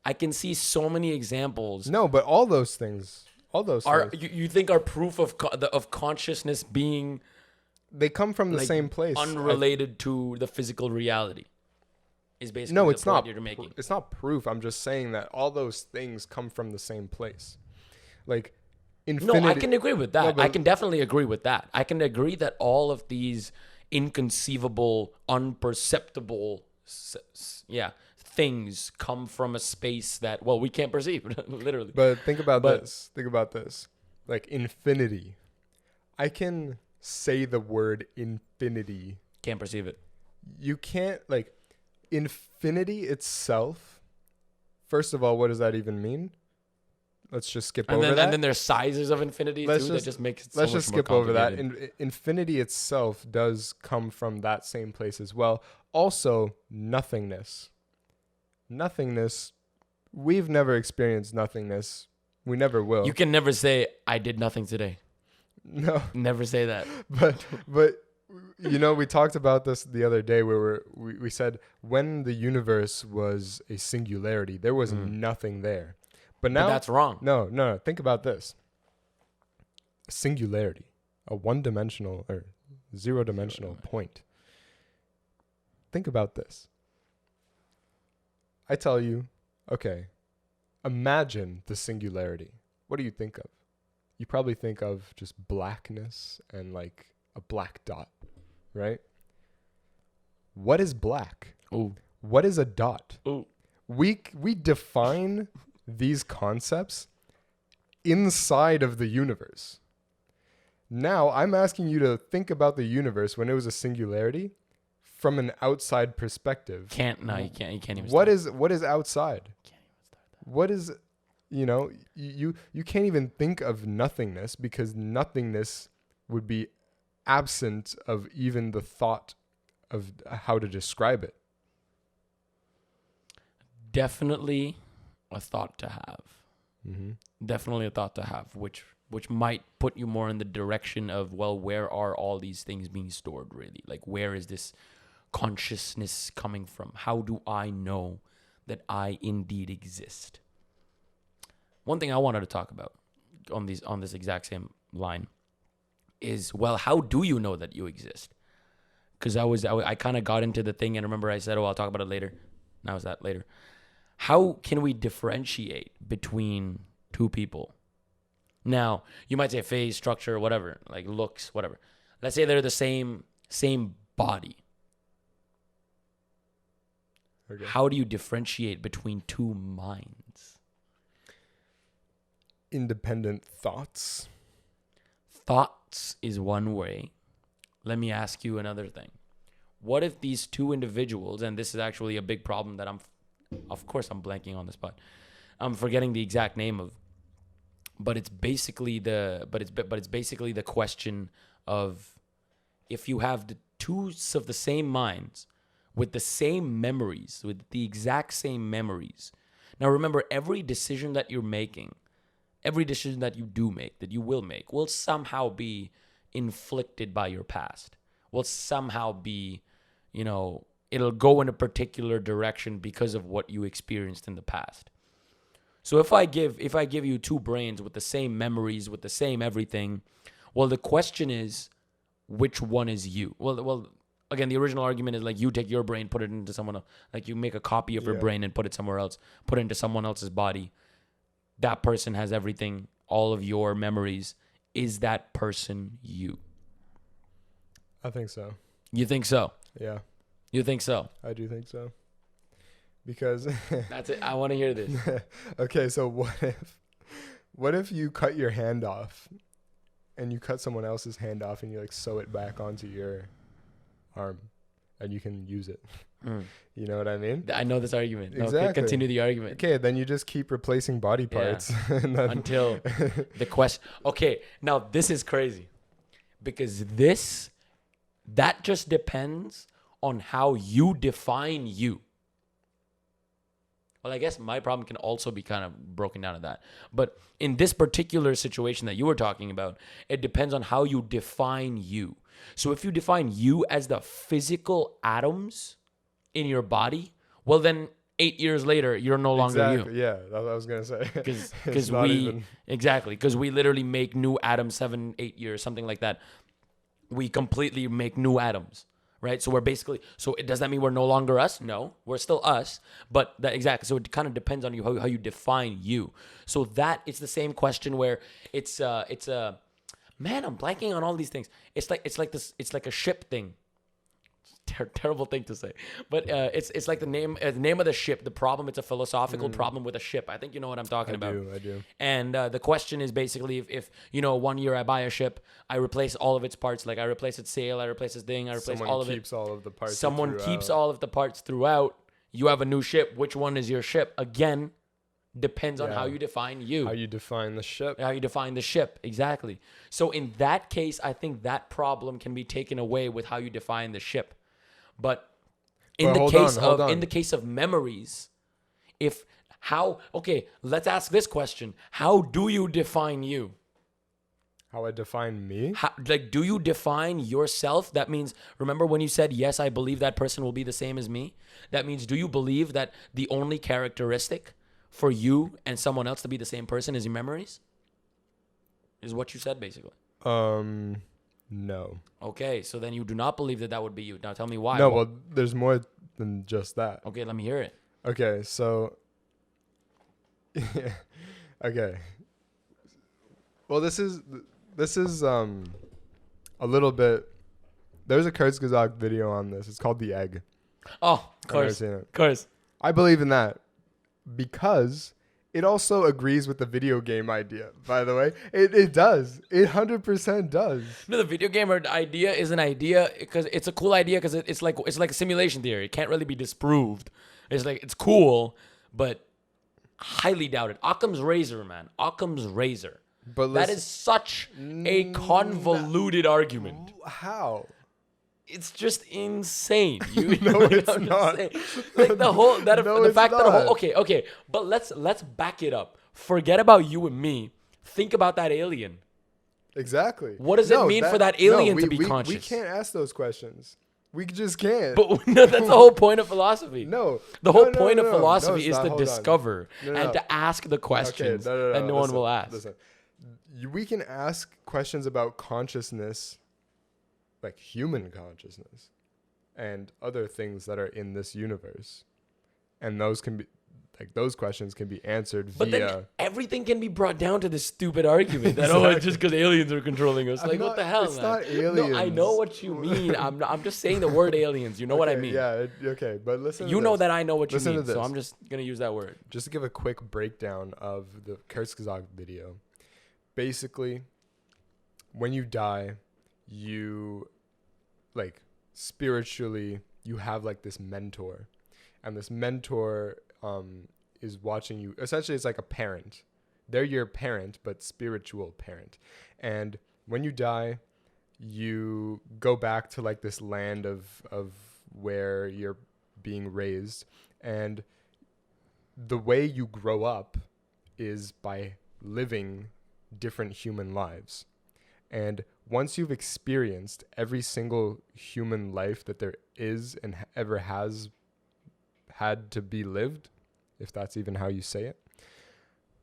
I can see so many examples. No, but all those things are you think are proof of of consciousness being, they come from the like, same place. unrelated to the physical reality. Is basically No, the it's point not. you're making. It's not proof. I'm just saying that all those things come from the same place. Like infinity. No, I can agree with that. No, I can definitely agree with that. I can agree that all of these inconceivable, unperceptible, things come from a space that, well, we can't perceive, literally. But think about this. Think about this. Like infinity. I can say the word infinity. Can't perceive it. You can't, like, infinity itself. First of all, what does that even mean? Let's just skip over that. And then there's sizes of infinity too that just makes it so much more complicated. Let's just skip over that. Infinity itself does come from that same place as well. Also, nothingness. Nothingness. We've never experienced nothingness. We never will. You can never say, I did nothing today. No. Never say that. But you know, we talked about this the other day where we said when the universe was a singularity, there was nothing there. But now that's wrong. No. Think about this. Singularity, a one-dimensional or zero-dimensional point. Think about this. I tell you, okay, imagine the singularity. What do you think of? You probably think of just blackness and like a black dot, right? What is black? Ooh. What is a dot? Ooh. We define these concepts inside of the universe. Now, I'm asking you to think about the universe when it was a singularity from an outside perspective. You can't even What start. is outside? Can't even start that. What is, you can't even think of nothingness because nothingness would be absent of even the thought of how to describe it. Definitely a thought to have. Mm-hmm. Definitely a thought to have, which might put you more in the direction of, well, where are all these things being stored really? Like, where is this consciousness coming from? How do I know that I indeed exist? One thing I wanted to talk about on this exact same line is, well, how do you know that you exist? Because I kind of got into the thing, and remember I said, oh, I'll talk about it later. Now is that later? How can we differentiate between two people? Now, you might say face, structure, whatever, like looks, whatever. Let's say they're the same body. Okay. How do you differentiate between two minds? Independent thoughts. Thoughts is one way. Let me ask you another thing. What if these two individuals, and this is actually a big problem that of course I'm blanking on the spot. I'm forgetting the exact name of, but it's basically the question of, if you have the two of the same minds with the same memories, with the exact same memories. Now remember, every decision that you're making, every decision that you do make, that you will make, will somehow be inflicted by your past. Will somehow be, it'll go in a particular direction because of what you experienced in the past. So if I give you two brains with the same memories, with the same everything, well, the question is, which one is you? Well, again, the original argument is like, you take your brain, put it into someone else. Like, you make a copy of your brain and put it somewhere else, put it into someone else's body. That person has everything, all of your memories. Is that person you? I think so. You think so? Yeah. You think so? I do think so. Because that's it. I want to hear this. Okay, so what if you cut your hand off and you cut someone else's hand off and you like sew it back onto your arm? and you can use it. Mm. You know what I mean? I know this argument. Exactly. Okay, continue the argument. Okay, then you just keep replacing body parts. And then Until the question. Okay, now this is crazy. Because that just depends on how you define you. Well, I guess my problem can also be kind of broken down to that. But in this particular situation that you were talking about, it depends on how you define you. So if you define you as the physical atoms in your body, well then 8 years later, you're no longer you. Exactly. Yeah, that's what I was gonna say. Because we literally make new atoms 7-8 years, something like that. We completely make new atoms, right? So does that mean we're no longer us? No, we're still us, but so it kind of depends on you how you define you. So that it's the same question where it's man, I'm blanking on all these things. It's like a ship thing. Terrible thing to say, but it's like the name of the ship. The problem, it's a philosophical problem with a ship. I think you know what I'm talking about. I do. And the question is basically if 1 year I buy a ship, I replace all of its parts. Like I replace its sail, I replace its thing, I replace all of it. Someone keeps all of the parts. Someone keeps all of the parts throughout. You have a new ship. Which one is your ship? Again, depends on how you define you. How you define the ship. How you define the ship, exactly. So in that case, I think that problem can be taken away with how you define the ship. But in the case of memories, let's ask this question. How do you define you? How I define me? Do you define yourself? That means, remember when you said, yes, I believe that person will be the same as me? That means, do you believe that the only characteristic for you and someone else to be the same person is your memories? Is what you said, basically. No. Okay, so then you do not believe that would be you. Now tell me why. No, well, there's more than just that. Okay, let me hear it. Okay, so... okay. Well, this is a little bit... There's a Kurzgesagt video on this. It's called The Egg. Oh, of course. Of course. I believe in that because... It also agrees with the video game idea, by the way. It does. It 100% does. No, the video game idea is an idea because it's a cool idea because it's like a simulation theory. It can't really be disproved. It's cool, but highly doubted. Occam's razor, man. Occam's razor. But that is such a convoluted argument. How? It's just insane. You no, it's not. Like the whole okay. But let's back it up. Forget about you and me. Think about that alien. Exactly. What does it mean for that alien to be conscious? We can't ask those questions. We just can't. But no, that's the whole point of philosophy. No. The whole point of philosophy is to discover and to ask the questions that no one will ask. Listen. We can ask questions about consciousness, like human consciousness and other things that are in this universe, and those questions can be answered but via then everything can be brought down to this stupid argument that it's just because aliens are controlling us. Like, what the hell, it's man? Not aliens. No, I know what you mean. I'm just saying the word aliens. You know what I mean? Yeah, okay, but listen. You know that I know what you mean, to this. so I'm just gonna use that word. Just to give a quick breakdown of the Kurzgesagt video. Basically, when you die, you spiritually, you have like this mentor, and this mentor is watching you. Essentially, it's like a parent. They're your parent, but spiritual parent. And when you die, you go back to like this land of where you're being raised, and the way you grow up is by living different human lives. And once you've experienced every single human life that there is and ever has had to be lived, if that's even how you say it,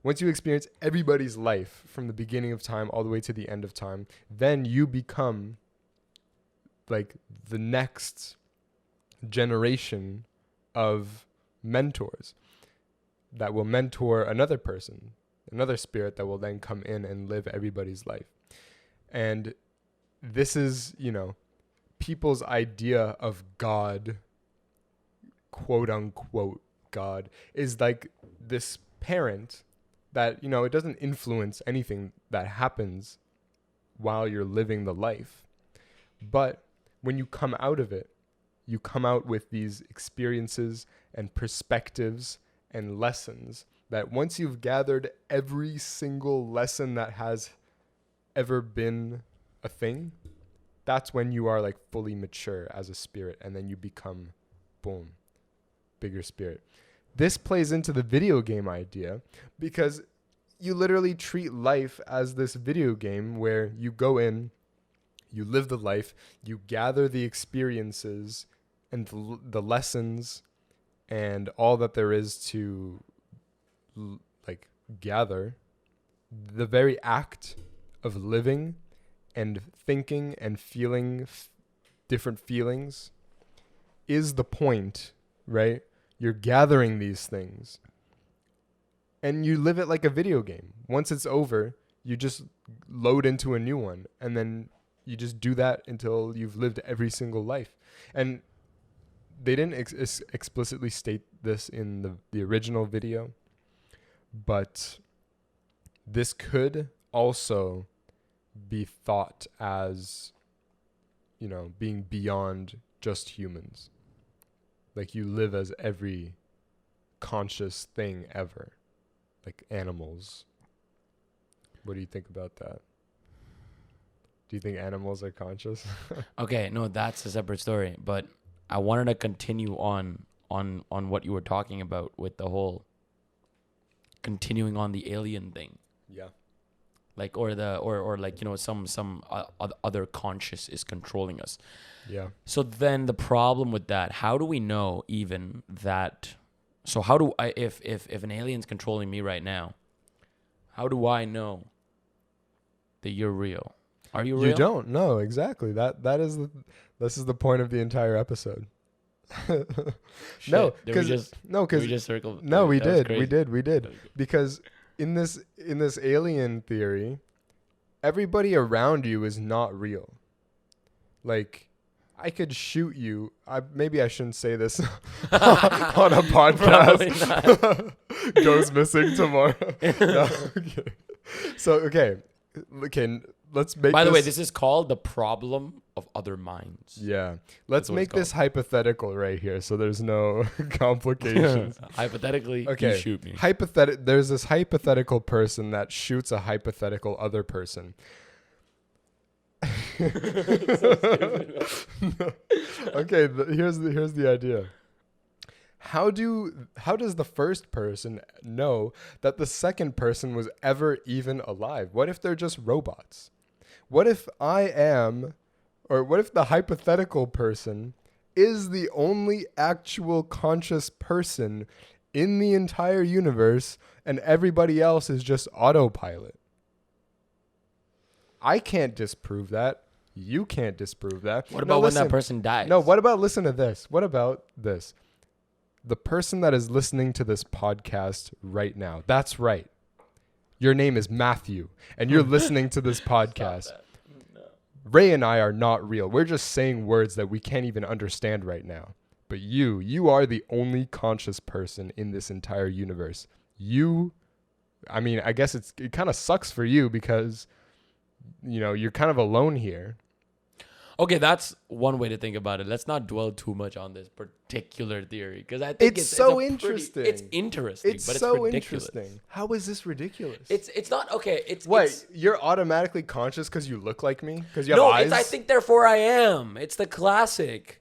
once you experience everybody's life from the beginning of time all the way to the end of time, then you become like the next generation of mentors that will mentor another person, another spirit that will then come in and live everybody's life. And this is, people's idea of God, quote unquote God, is like this parent that, it doesn't influence anything that happens while you're living the life. But when you come out of it, you come out with these experiences and perspectives and lessons that once you've gathered every single lesson that has ever been a thing, that's when you are like fully mature as a spirit, and then you become, boom, bigger spirit. This plays into the video game idea because you literally treat life as this video game where you go in, you live the life, you gather the experiences and the lessons and all that there is to like gather. The very act of living and thinking and feeling different feelings is the point, right? You're gathering these things and you live it like a video game. Once it's over, you just load into a new one, and then you just do that until you've lived every single life. And they didn't explicitly state this in the original video, but this could also be thought as, you know, being beyond just humans. Like you live as every conscious thing ever, like animals. What do you think about that? Do you think animals are conscious? Okay, no, that's a separate story. But I wanted to continue on what you were talking about with the whole continuing on the alien thing. Yeah. Like or like, you know, some other conscious is controlling us. Yeah. So then the problem with that, how do we know even that? So how do I, if an alien's controlling me right now, how do I know that you're real? Are you real? You don't. No, exactly. This is the point of the entire episode. No, because we just circled. No, we did. We did. Okay. Because in this alien theory, everybody around you is not real. Like, I could shoot you. Maybe I shouldn't say this on a podcast. Goes missing tomorrow. No, okay. So okay. Let's make. By the way, this is called the problem of other minds. Yeah. Let's make this hypothetical right here, so there's no complications. Hypothetically, okay. You shoot me. There's this hypothetical person that shoots a hypothetical other person. Okay, here's the idea. How does the first person know that the second person was ever even alive? What if they're just robots? What if what if the hypothetical person is the only actual conscious person in the entire universe and everybody else is just autopilot? I can't disprove that. You can't disprove that. What about when that person dies? No, listen to this. What about this? The person that is listening to this podcast right now, that's right. Your name is Matthew, and you're listening to this podcast. No. Ray and I are not real. We're just saying words that we can't even understand right now. But you are the only conscious person in this entire universe. I guess it kind of sucks for you because, you know, you're kind of alone here. Okay, that's one way to think about it. Let's not dwell too much on this particular theory because I think it's so interesting. It's interesting, but it's so ridiculous. Interesting. How is this ridiculous? It's not okay. You're automatically conscious because you look like me? Because you have eyes? No, it's I think therefore I am. It's the classic.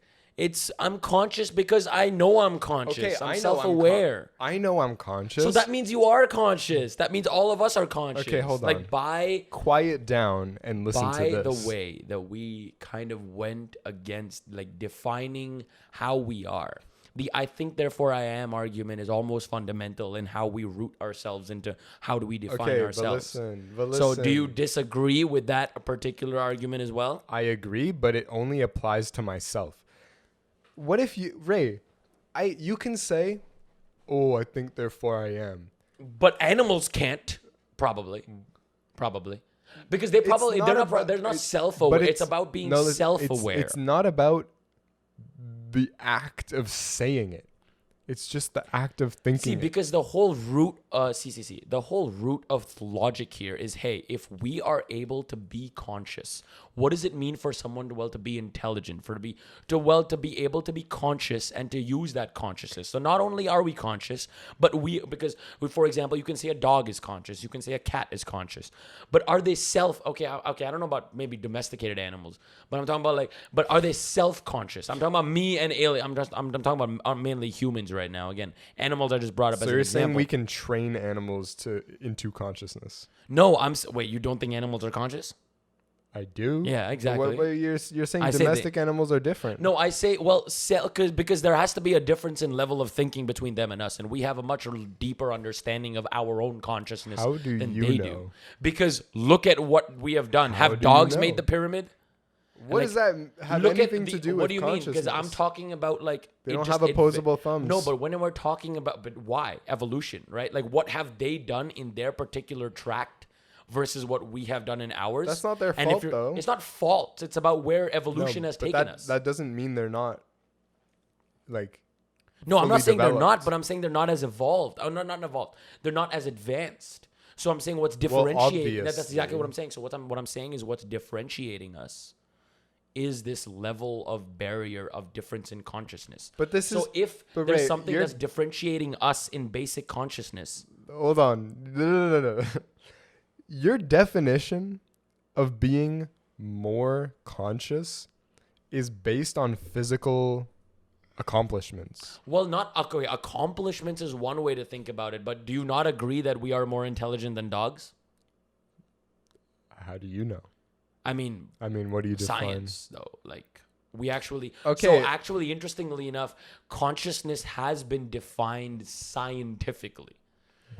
I'm conscious because I know I'm conscious. Okay, I'm self-aware. I know I'm conscious. So that means you are conscious. That means all of us are conscious. Okay, hold on. Quiet down and listen to this. By the way that we kind of went against like defining how we are. The I think therefore I am argument is almost fundamental in how we root ourselves into how do we define ourselves. But listen. So do you disagree with that particular argument as well? I agree, but it only applies to myself. What if you can say, oh, I think therefore I am. But animals can't, probably. Because they're not self-aware. It's about being self-aware. It's not about the act of saying it. It's just the act of thinking. See, because the whole root the whole root of logic here is, hey, if we are able to be conscious, what does it mean for someone to be intelligent, to be able to be conscious and to use that consciousness? So not only are we conscious, but for example, you can say a dog is conscious, you can say a cat is conscious, but are they okay, I don't know about maybe domesticated animals, but I'm talking about but are they self-conscious? I'm talking about me and alien. I'm talking about mainly humans right now. Again, animals are just brought up as an example. So you're saying we can train animals into consciousness? No, wait, you don't think animals are conscious? I do. Yeah, exactly. But you're saying domestic animals are different. No, I say, because there has to be a difference in level of thinking between them and us, and we have a much deeper understanding of our own consciousness than they do. Because look at what we have done. Have dogs made the pyramid? What does that have anything to do with consciousness? What do you mean? Because I'm talking about they don't have opposable thumbs. No, but when we're talking about, but why? Evolution, right? Like what have they done in their particular tract versus what we have done in ours? That's not their fault, though. It's not fault. It's about where evolution has taken us. That doesn't mean they're not No, I'm not saying developed. they're not, but I'm saying they're not as evolved. Oh, no, not evolved. They're not as advanced. So I'm saying what's differentiating. That's exactly what I'm saying. So what I'm saying is what's differentiating us is this level of barrier of difference in consciousness. But there's something that's differentiating us in basic consciousness. Hold on. No. Your definition of being more conscious is based on physical accomplishments. Well, accomplishments is one way to think about it, but do you not agree that we are more intelligent than dogs? How do you know? I mean, what do you define? Science, though. We actually... Okay. So actually, interestingly enough, consciousness has been defined scientifically.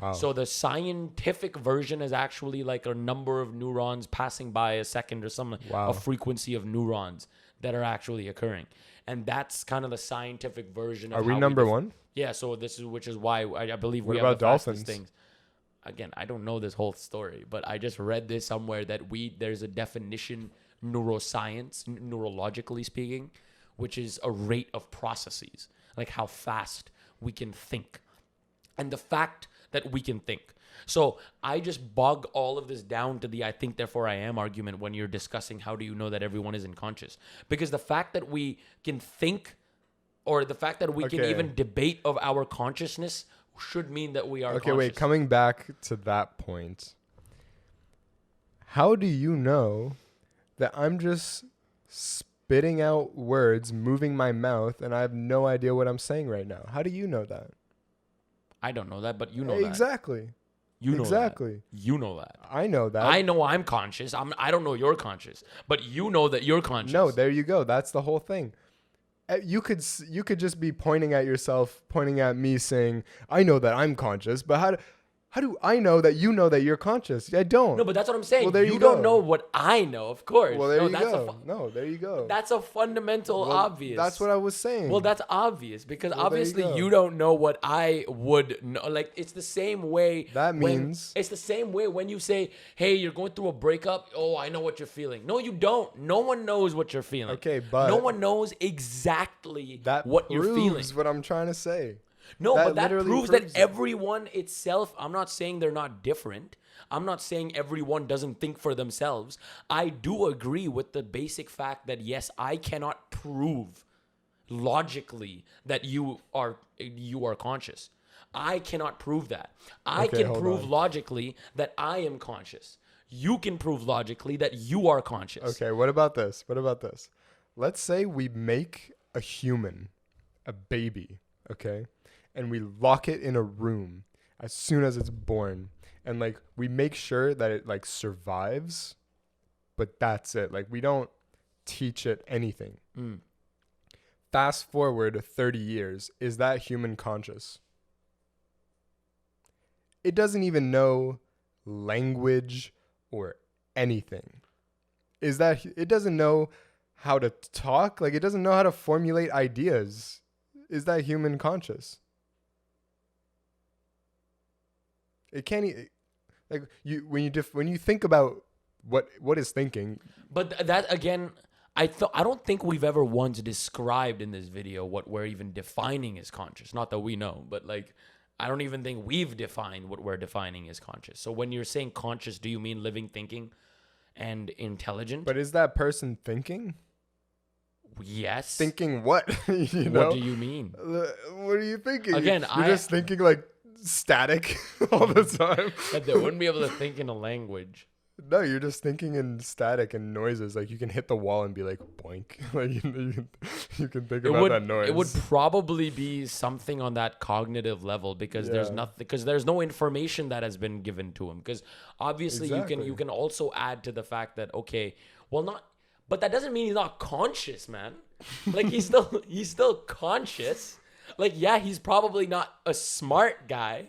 Wow. So the scientific version is actually a number of neurons passing by a second or something. Wow. A frequency of neurons that are actually occurring. And that's kind of the scientific version of Are we number one? Yeah, so which is why I believe we have the dolphins? fastest things. Again, I don't know this whole story, but I just read this somewhere that there's a definition, neuroscience, neurologically speaking, which is a rate of processes, like how fast we can think. And the fact that we can think. So I just bog all of this down to the I think, therefore I am argument when you're discussing how do you know that everyone isn't conscious. Because the fact that we can think, or the fact that we can even debate of our consciousness should mean that we are conscious. Wait, coming back to that point, how do you know that I'm just spitting out words, moving my mouth, and I have no idea what I'm saying right now? How do you know that? I don't know that, but you know that. Exactly. You know exactly. That. You know that. I know that. I know I'm conscious. I don't know you're conscious, but you know that you're conscious. No, there you go. That's the whole thing. You could just be pointing at yourself, pointing at me, saying, "I know that I'm conscious," but how do I know that you know that you're conscious? I don't. No, but that's what I'm saying. Well, there you you don't go. know what I know, of course. Well, there you that's go. There you go. That's a fundamental obvious. That's what I was saying. Well, that's obvious because obviously you you don't know what I would know. It's the same way. That means it's the same way when you say, "Hey, you're going through a breakup." Oh, I know what you're feeling. No, you don't. No one knows what you're feeling. Okay, but no one knows exactly what you're feeling. That's what I'm trying to say. No, but that proves that it. everyone itself, I'm not saying they're not different. I'm not saying everyone doesn't think for themselves. I do agree with the basic fact that, yes, I cannot prove logically that you are conscious. I cannot prove that. I can prove logically that I am conscious. You can prove logically that you are conscious. Okay, what about this? Let's say we make a human, a baby, okay? And we lock it in a room as soon as it's born. And we make sure that it survives, but that's it. We don't teach it anything. Fast forward 30 years. Is that human conscious? It doesn't even know language or anything. It doesn't know how to talk? It doesn't know how to formulate ideas. Is that human conscious? It can't when you think about what is thinking. But that again, I don't think we've ever once described in this video what we're even defining as conscious. Not that we know, but I don't even think we've defined what we're defining as conscious. So when you're saying conscious, do you mean living, thinking, and intelligent? But is that person thinking? Yes. Thinking what? You know? What do you mean? What are you thinking? Again, you're just thinking like static all the time. That they wouldn't be able to think in a language. No, you're just thinking in static and noises. Like you can hit the wall and be like boink. Like you can think about that noise. It would probably be something on that cognitive level because there's nothing, because there's no information that has been given to him. Because obviously you can also add to the fact that but that doesn't mean he's not conscious, man. Like he's still conscious. Like yeah, he's probably not a smart guy.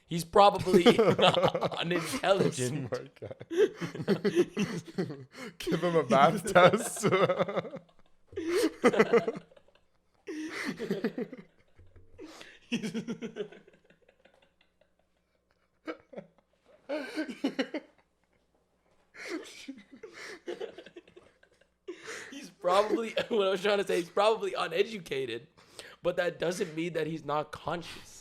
He's probably unintelligent. Smart guy. Give him a math test. He's probably, what I was trying to say, he's probably uneducated, but that doesn't mean that he's not conscious.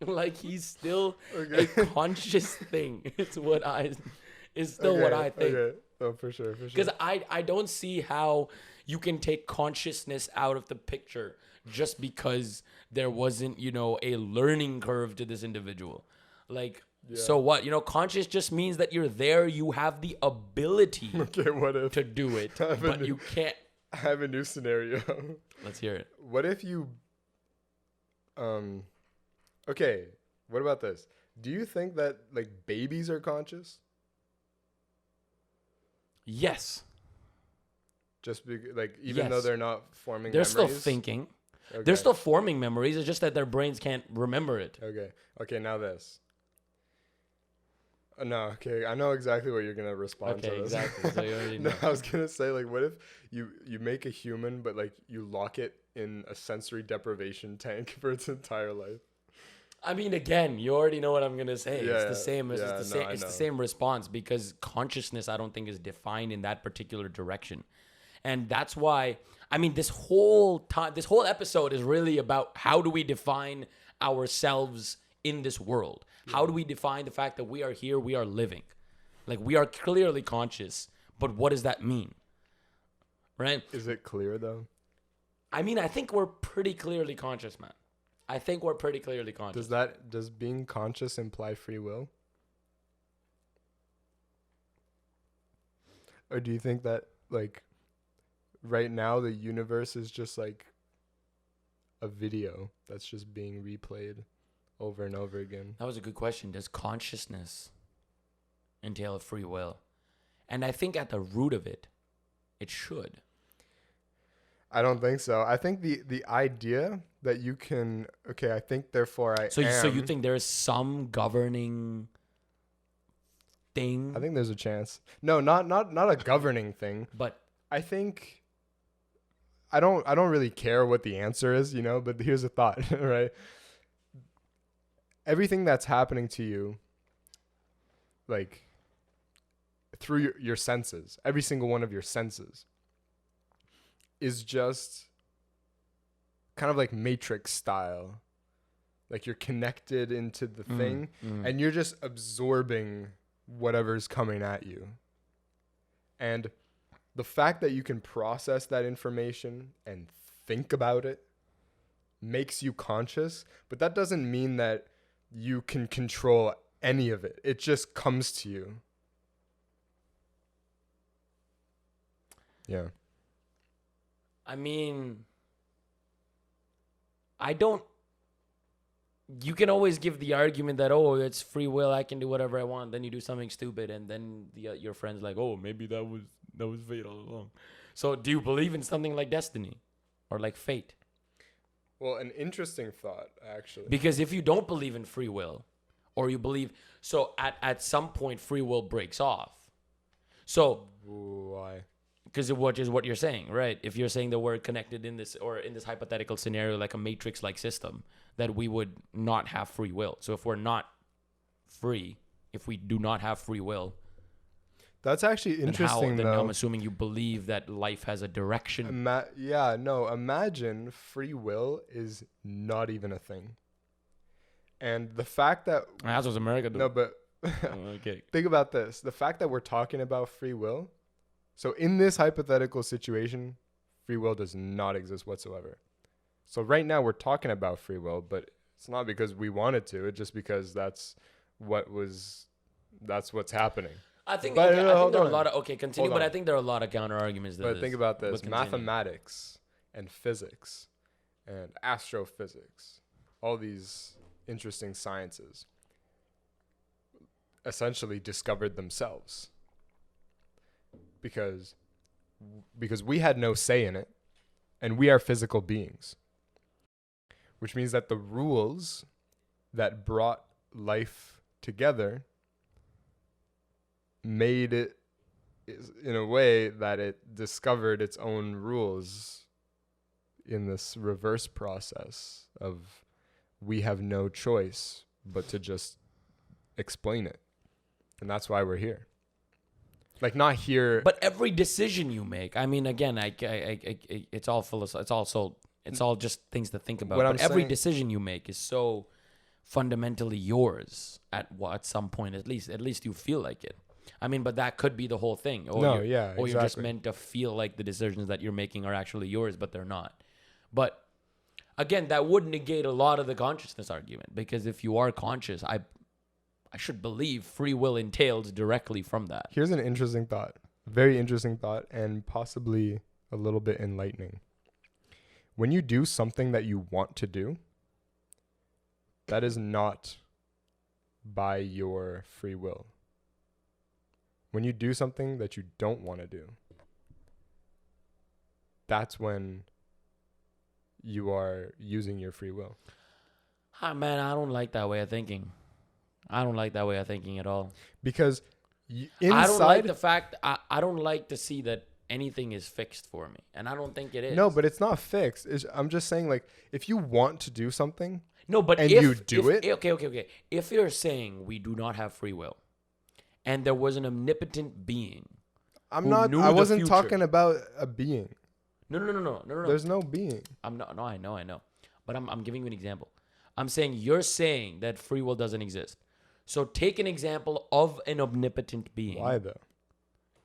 Like he's still a conscious thing. It's still what I think. Okay. Oh, for sure. Because I don't see how you can take consciousness out of the picture just because there wasn't, a learning curve to this individual. Like, so what? Conscious just means that you're there. You have the ability to do it, but you can't. I have a new scenario. Let's hear it. What if you, okay, what about this? Do you think that like babies are conscious? Yes. Just even though they're not forming they're memories? still thinking. Okay. They're still forming memories. It's just that their brains can't remember it. Okay, now this. No, okay, I know exactly what you're going to respond to. Okay, this. exactly. So you already know. No, I was going to say, like, what if you make a human, but, like, you lock it in a sensory deprivation tank for its entire life? I mean, again, you already know what I'm going to say. Yeah, it's the same. It's the same response because consciousness, I don't think, is defined in that particular direction. And that's why, I mean, this whole episode is really about how do we define ourselves in this world? How do we define the fact that we are here, we are living? Like, we are clearly conscious, but what does that mean? Right? Is it clear, though? I mean, I think we're pretty clearly conscious, man. I think we're pretty clearly conscious. Does being conscious imply free will? Or do you think that, like, right now the universe is just like a video that's just being replayed over and over again? That was a good question. Does consciousness entail free will? And I think at the root of it, it should. I don't think so. I think the idea that you can, I think therefore I am. So you think there's some governing thing? I think there's a chance. No, not a governing thing. But I think I don't really care what the answer is, but here's a thought, right? Everything that's happening to you, like, through your senses, every single one of your senses, is just kind of like Matrix style. Like, you're connected into the thing, and you're just absorbing whatever's coming at you. And the fact that you can process that information and think about it makes you conscious, but that doesn't mean that you can control any of it. It just comes to you. Yeah. I mean, you can always give the argument that, oh, it's free will, I can do whatever I want. Then you do something stupid, and then your friend's like, oh, maybe that was fate all along. So do you believe in something like destiny or like fate? Well, an interesting thought, actually. Because if you don't believe in free will, or you believe, so at some point free will breaks off. So why? Because of what you're saying, right? If you're saying that we're connected in this hypothetical scenario, like a matrix-like system, that we would not have free will. So if we're not free, if we do not have free will, that's actually interesting. Then I'm assuming you believe that life has a direction. Imagine free will is not even a thing. And the fact that That's what America do. no, but Okay. think about this: the fact that we're talking about free will. So in this hypothetical situation, free will does not exist whatsoever. So right now we're talking about free will, but it's not because we wanted to. It's just because that's what's happening. I think, But okay, no, I think hold there are a on. lot of continue, Hold but I on. think there are a lot of counter arguments to But this. think about this: But continue. mathematics and physics and astrophysics, all these interesting sciences, essentially discovered themselves because we had no say in it, and we are physical beings, which means that the rules that brought life together made it in a way that it discovered its own rules in this reverse process of we have no choice but to just explain it. And that's why we're here. Like, not here. But every decision you make, I mean, again, it's all it's all just things to think about. What But I'm every saying- decision you make is so fundamentally yours at some point. At least you feel like it. I mean, but that could be the whole thing. Or No, you're, yeah, or you're just exactly. meant to feel like the decisions that you're making are actually yours, but they're not. But again, that would negate a lot of the consciousness argument, because if you are conscious, I should believe free will entails directly from that. Here's an interesting thought, very interesting thought, and possibly a little bit enlightening. When you do something that you want to do, that is not by your free will. When you do something that you don't want to do, that's when you are using your free will. Ah, man, I don't like that way of thinking. I don't like that way of thinking at all. Because inside... I don't like the fact, I don't like to see that anything is fixed for me. And I don't think it is. No, but it's not fixed. I'm just saying, like, if you want to do something... No, but and if you do it? Okay. If you're saying we do not have free will, and there was an omnipotent being, I knew the wasn't future. talking about a being. No. There's no being. I'm not. No, I know. But I'm giving you an example. I'm saying you're saying that free will doesn't exist. So take an example of an omnipotent being. Why though?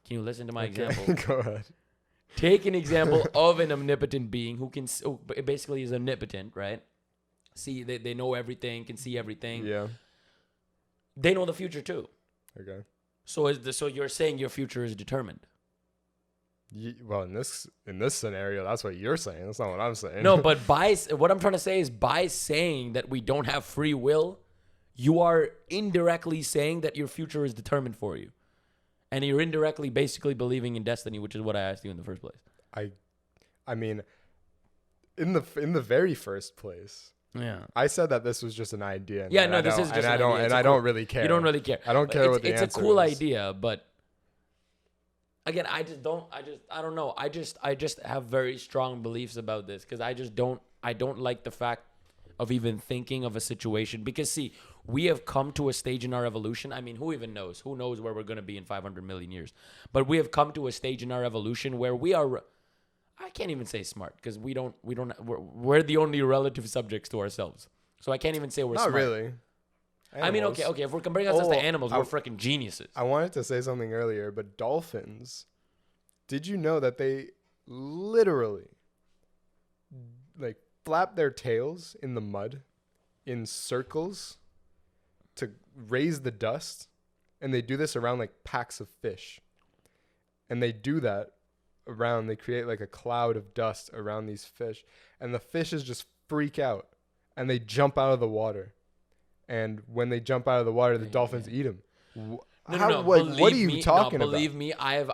Can you listen to my Okay, example? Go ahead. Take an example of an omnipotent being who basically is omnipotent, right? See, they know everything, can see everything. Yeah. They know the future too. Okay. So you're saying your future is determined? Well, in this scenario, that's what you're saying. That's not what I'm saying. No, but what I'm trying to say is by saying that we don't have free will, you are indirectly saying that your future is determined for you. And you're indirectly basically believing in destiny, which is what I asked you in the first place. I mean, in the very first place, Yeah. I said that this was just an idea. Yeah, no, this is just an idea. It's I a don't cool- really care. You don't really care. I don't But care what the it's answer a cool is. idea, but again, I don't know. I just have very strong beliefs about this because I don't like the fact of even thinking of a situation, because see, we have come to a stage in our evolution. I mean, who even knows? Who knows where we're going to be in 500 million years? But we have come to a stage in our evolution where we are, I can't even say smart, because we're the only relative subjects to ourselves. So I can't even say we're Not smart. really. I mean, Animals. okay. If we're comparing ourselves to Oh, animals, we're freaking geniuses. I wanted to say something earlier, but dolphins, did you know that they literally like flap their tails in the mud in circles to raise the dust? And they do this around like packs of fish. And they do that they create like a cloud of dust around these fish. And the fishes just freak out and they jump out of the water. And when they jump out of the water, the dolphins eat them. No. What are you me, talking believe about? me, I've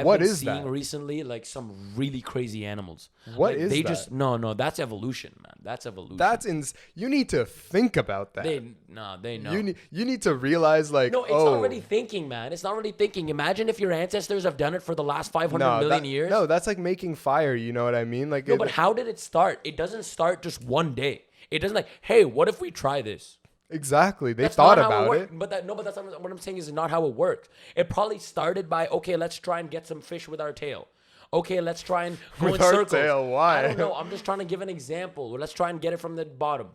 What been is seeing that? recently like some really crazy animals. What Like, is they that? just no, that's evolution, man. That's evolution. That's you need to think about that. they know. You need to realize like No, it's not really thinking, man. It's not really thinking. Imagine if your ancestors have done it for the last 500 million years. No, that's like making fire. You know what I mean? Like No, but how did it start? It doesn't start just one day. It doesn't like, hey, what if we try this? exactly. They That's thought not how about works. it. But that's not, what I'm saying is not how it works. It probably started by, okay, let's try and get some fish with our tail. Okay, let's try and go With in our circles. tail, why? I don't know. I'm just trying to give an example. Let's try and get it from the bottom.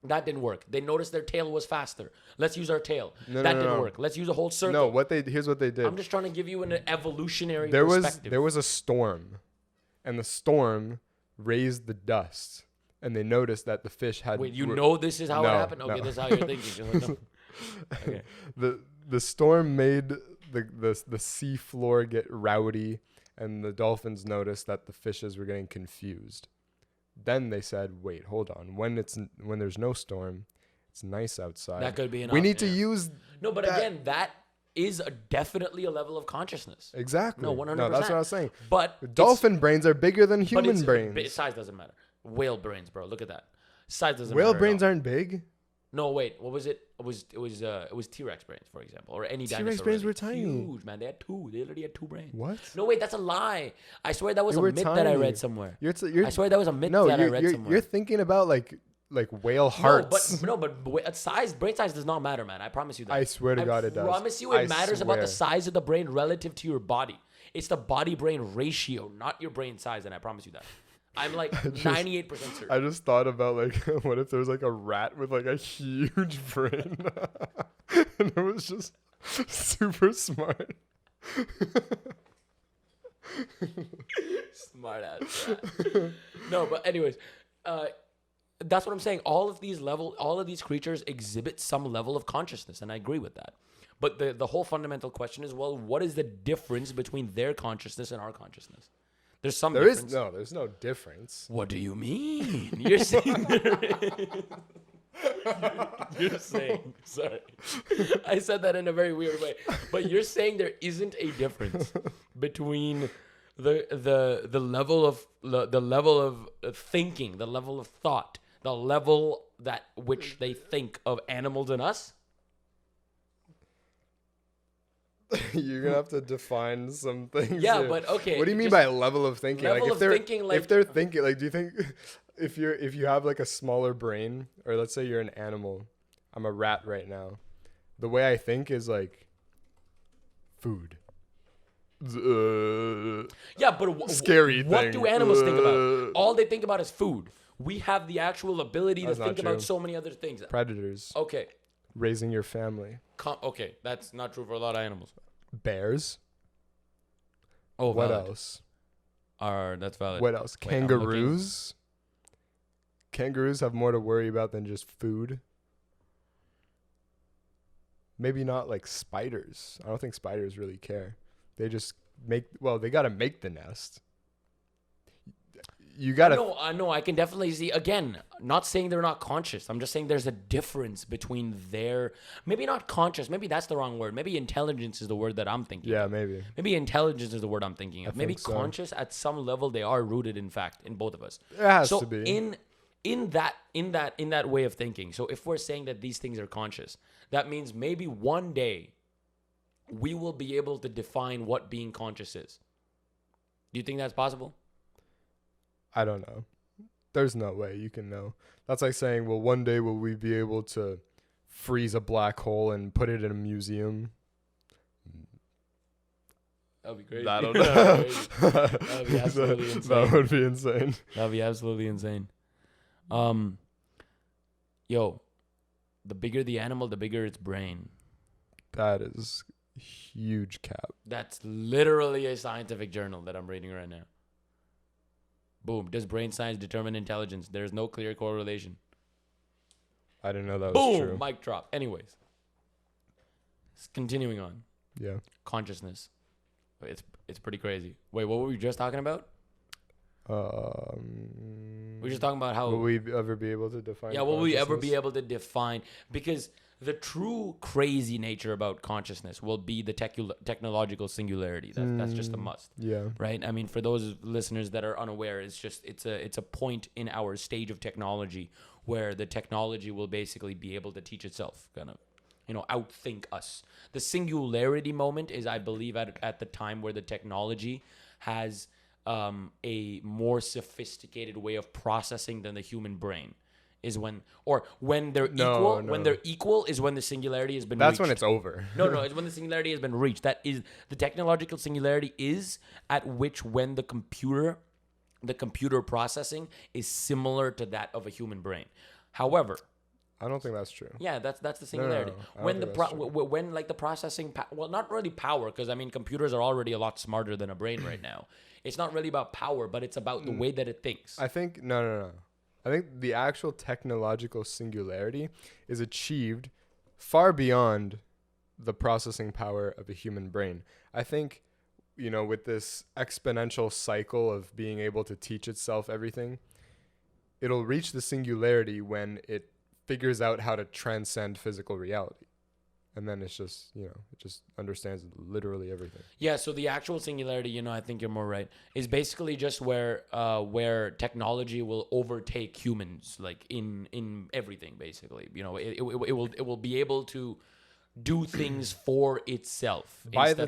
That didn't work. They noticed their tail was faster. Let's use our tail. No, that no, didn't no. work. Let's use a whole circle. No, here's what they did. I'm just trying to give you an evolutionary There perspective. was a storm, and the storm raised the dust, and they noticed that the fish had. Wait, this is how it happened? Okay, no. this is how you're thinking. Okay. The storm made the sea floor get rowdy, and the dolphins noticed that the fishes were getting confused. Then they said, "Wait, hold on. When there's no storm, it's nice outside. That could be an We need option, to use No, but again, that is definitely a level of consciousness. exactly. No, 100%. No, that's what I was saying. But Dolphin brains are bigger than human brains. Size doesn't matter. Whale brains, bro. Look at that. Size doesn't Whale matter. brains at all. aren't big. No, wait. What was it? It was T-Rex brains, for example, or any T-Rex dinosaur. brains really. were tiny. Huge, man. They had two. They literally had two brains. What? No, wait. That's a lie. I swear that was They a were myth that I tiny. read somewhere. You're I swear that was a myth no, that I read somewhere. you're thinking about like whale hearts. But size, brain size does not matter, man. I promise you that. I swear to God it does. I promise you it matters about the swear. size of the brain relative to your body. It's the body-brain ratio, not your brain size, and I promise you that. I'm like 98% certain. I just thought about like, what if there's like a rat with like a huge brain, and it was just super smart. Smart ass rat. No, but anyways, that's what I'm saying. All of these creatures exhibit some level of consciousness, and I agree with that. But the whole fundamental question is, well, what is the difference between their consciousness and our consciousness? There's some difference. There's no difference. What do you mean? You're saying you're saying, sorry. I said that in a very weird way. But you're saying there isn't a difference between the level of thinking, the level of thought, the level that which they think of animals and us? You're gonna have to define some things. Yeah, here. but okay. What do you mean by level of thinking? Level like of thinking, like if they're thinking, like, do you think if you have like a smaller brain, or let's say you're an animal, I'm a rat right now. The way I think is like food. Yeah, but Scary what thing. do animals think about? All they think about is food. We have the actual ability That's to not think about true. so many other things. Predators. Okay. Raising your family. Okay, that's not true for a lot of animals. Bears. Oh, What valid. else? That's valid. What else? Wait, I'm looking. Kangaroos. Kangaroos have more to worry about than just food. Maybe not like spiders. I don't think spiders really care. They just they got to make the nest. You got to. No, I can definitely see. Again, not saying they're not conscious. I'm just saying there's a difference between maybe not conscious. Maybe that's the wrong word. Maybe intelligence is the word that I'm thinking. Yeah, of. maybe. Maybe intelligence is the word I'm thinking of. I Maybe think so. conscious at some level they are rooted in fact in both of us. It has So to be. in that way of thinking. So if we're saying that these things are conscious, that means maybe one day we will be able to define what being conscious is. Do you think that's possible? I don't know. There's no way you can know. That's like saying, well, one day will we be able to freeze a black hole and put it in a museum? That'd be crazy. I don't know. That'd be absolutely insane. That would be insane. That'd be absolutely insane. The bigger the animal, the bigger its brain. That is huge cap. That's literally a scientific journal that I'm reading right now. Boom. Does brain science determine intelligence? There's no clear correlation. I didn't know that was Boom. true. Mic drop. Anyways. Continuing on. Yeah. Consciousness. It's pretty crazy. Wait, what were we just talking about? We were just talking about how... Will we ever be able to define will we ever be consciousness? able to define... Because the true crazy nature about consciousness will be the technological singularity. That's just a must. Yeah. Right? I mean, for those listeners that are unaware, it's a point in our stage of technology where the technology will basically be able to teach itself, kind of, outthink us. The singularity moment is, I believe, at the time where the technology has a more sophisticated way of processing than the human brain. Is when they're equal. No. When they're equal is when the singularity has been That's reached. when it's over. No, it's when the singularity has been reached. That is the technological singularity is at which when the computer processing is similar to that of a human brain. However, I don't think that's true. Yeah, that's the No, singularity. I don't When the think that's true. when like the processing well, not really power, because I mean computers are already a lot smarter than a brain right now. It's not really about power, but it's about the way that it thinks. I think no. I think the actual technological singularity is achieved far beyond the processing power of a human brain. I think, with this exponential cycle of being able to teach itself everything, it'll reach the singularity when it figures out how to transcend physical reality. And then it's just, it just understands literally everything. Yeah, so the actual singularity, I think you're more right, is basically just where technology will overtake humans, like in everything, basically. It will be able to do things for itself. By the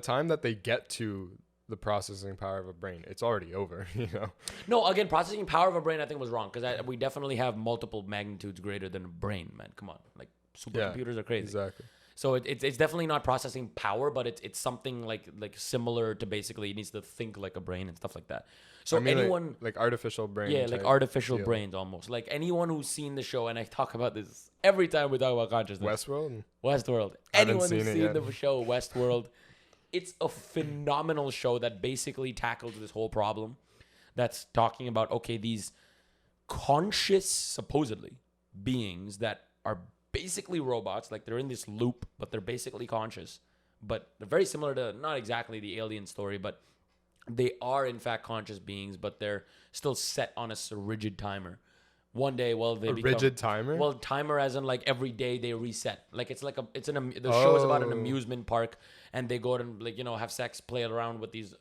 time that they get to the processing power of a brain, it's already over, No, again, processing power of a brain, I think was wrong, because we definitely have multiple magnitudes greater than a brain, man. Come on, like supercomputers are crazy. Exactly. So it's definitely not processing power, but it's something like similar to basically it needs to think like a brain and stuff like that. So anyone like artificial brain. yeah, like type artificial deal. brains almost. Like anyone who's seen the show, and I talk about this every time we talk about consciousness. Westworld. Haven't Anyone seen who's it seen yet. the show Westworld, it's a phenomenal show that basically tackles this whole problem. That's talking about, okay, these conscious, supposedly, beings that are basically robots, like they're in this loop, but they're basically conscious. But they're very similar to, not exactly the alien story, but they are in fact conscious beings, but they're still set on a rigid timer. One day, Rigid timer? Well, timer as in like every day they reset. Like the show is about an amusement park, and they go and have sex, play around with these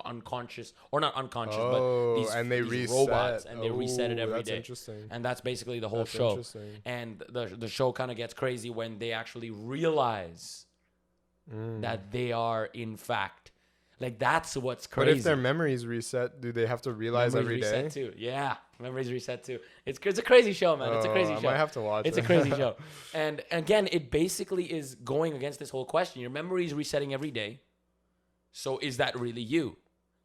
unconscious, or not unconscious, but these reset. robots, and they reset it every that's day. Interesting. And that's basically the whole That's show. interesting. And the show kind of gets crazy when they actually realize that they are in fact, like, that's what's crazy. But if their memories reset, do they have to realize Memories every day? reset too. Yeah, memories reset too. It's a crazy show, man. It's a crazy show. I might have to watch It's it. a crazy show. And again, it basically is going against this whole question. Your memory is resetting every day. So is that really you?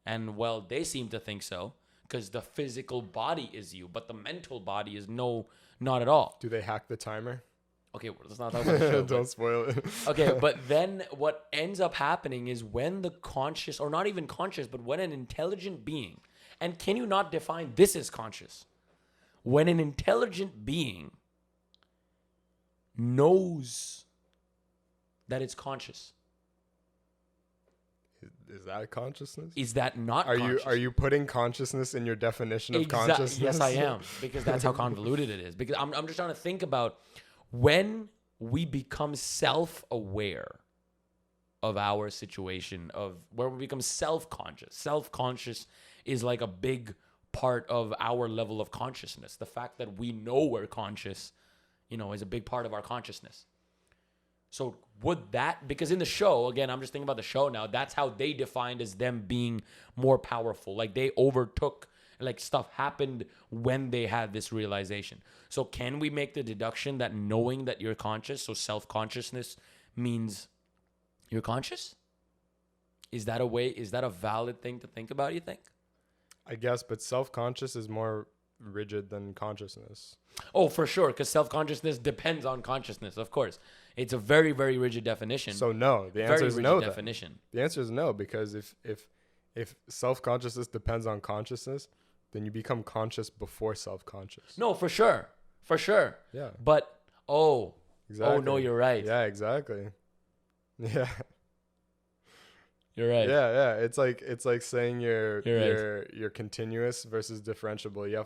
And well, they seem to think so, because the physical body is you, but the mental body is not at all. Do they hack the timer? Okay, let's not talk about the show. Don't spoil it. Okay, but then what ends up happening is when the conscious, or not even conscious, but when an intelligent being, and can you not define this as conscious? When an intelligent being knows that it's conscious, Is that consciousness? is that not Are conscious? you putting consciousness in your definition of consciousness? Yes, I am, because that's how convoluted it is. Because I'm just trying to think about when we become self-aware of our situation, of where we become self-conscious. Self-conscious is like a big part of our level of consciousness. The fact that we know we're conscious, is a big part of our consciousness. So would that, because in the show, again, I'm just thinking about the show now, that's how they defined as them being more powerful. Like they overtook, like stuff happened when they had this realization. So can we make the deduction that knowing that you're conscious, so self-consciousness means you're conscious? Is that a valid thing to think about, you think? I guess, but self-conscious is more rigid than consciousness. Oh, for sure, because self-consciousness depends on consciousness, of course. It's a very, very rigid definition. So no, the answer is no. Definition. The answer is no, because if self-consciousness depends on consciousness, then you become conscious before self-conscious. No, for sure. For sure. Yeah. But, Exactly. Oh, no, you're right. Yeah, exactly. Yeah. You're right. Yeah. It's like saying You're you're continuous versus differentiable. You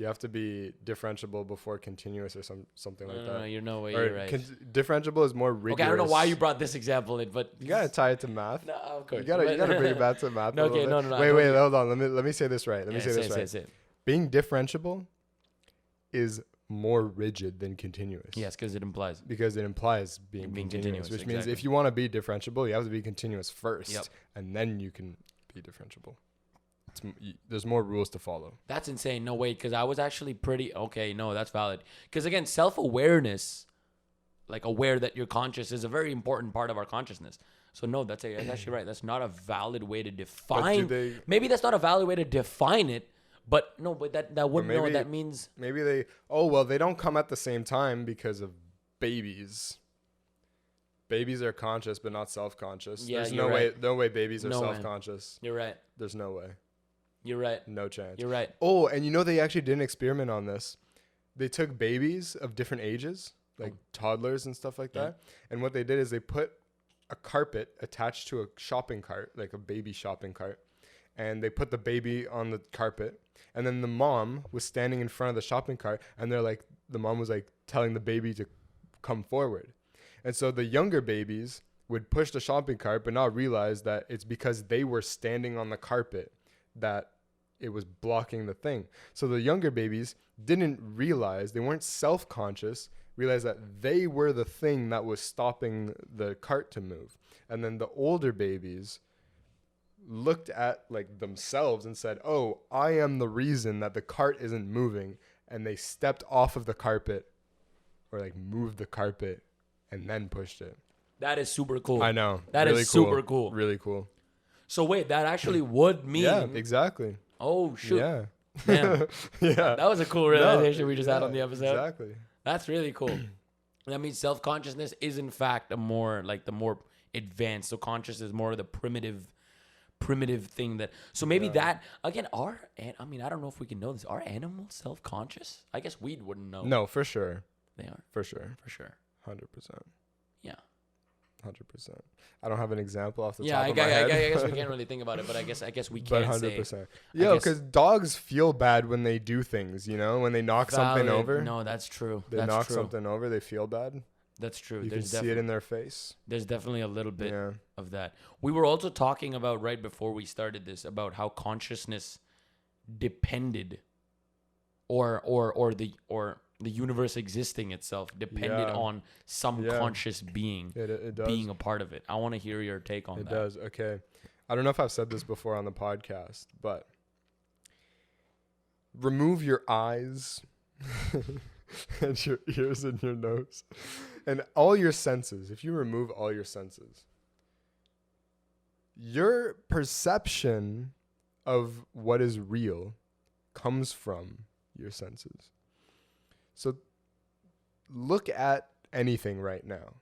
have to be differentiable before continuous or something like that. No, you're right. Differentiable is more rigorous. Okay, I don't know why you brought this example in, but You gotta tie it to math. No, of course. You gotta bring it back to math. No, a little okay, bit. no. Wait, hold on. Let me say this right. Yeah, Say this right. Being differentiable is more rigid than continuous. Yes, because it implies. Because it implies being continuous, which means if you want to be differentiable, you have to be continuous first, and then you can be differentiable. There's more rules to follow. That's insane. No, wait, because I was actually that's valid. Because again, self-awareness, like aware that you're conscious, is a very important part of our consciousness. So no, that's actually right. That's not a valid way to define. Maybe that's not a valid way to define it, But no, but that wouldn't know. maybe- That means Maybe they don't come at the same time because of babies. Babies are conscious but not self-conscious. Yeah, There's you're right. no way babies are No way. self-conscious. you're right. There's no way. You're right. No chance. You're right. Oh, and they actually did an experiment on this. They took babies of different ages, like toddlers and stuff like Yeah. that. And what they did is they put a carpet attached to a shopping cart, like a baby shopping cart. And they put the baby on the carpet. And then the mom was standing in front of the shopping cart. And the mom was like telling the baby to come forward. And so the younger babies would push the shopping cart, but not realize that it's because they were standing on the carpet that it was blocking the thing. So the younger babies didn't realize, they weren't self-conscious, realized that they were the thing that was stopping the cart to move. And then the older babies looked at like themselves and said, oh, I am the reason that the cart isn't moving. And they stepped off of the carpet or like moved the carpet and then pushed it. That is super cool. I know. That is Really super cool. Really cool. So wait, that actually would mean. Yeah, exactly. Oh shoot. Yeah. Damn. Yeah. That was a cool realization we just had on the episode. Exactly. That's really cool. That means self-consciousness is in fact the more advanced. So conscious is more of the primitive thing that. So maybe that again. I don't know if we can know this. Are animals self-conscious? I guess we wouldn't know. No, for sure. They are For sure. 100%. Yeah. 100%. 100%. I don't have an example off the Yeah, top of my head. I guess we can't really think about it, but I guess we But can 100%. say. Yeah, guess- because dogs feel bad when they do things, when they knock something Valid. over. No, that's true. They That's knock true. something over, they feel bad. That's true. You can There's see it in their face. There's definitely a little bit Yeah. of that. We were also talking about right before we started this about how consciousness depended or the universe existing itself depended Yeah. on some Yeah. conscious being It does. being a part of it. I want to hear your take on It that. does. Okay. I don't know if I've said this before on the podcast, but remove your eyes and your ears and your nose and all your senses. If you remove all your senses, your perception of what is real comes from your senses. So look at anything right now.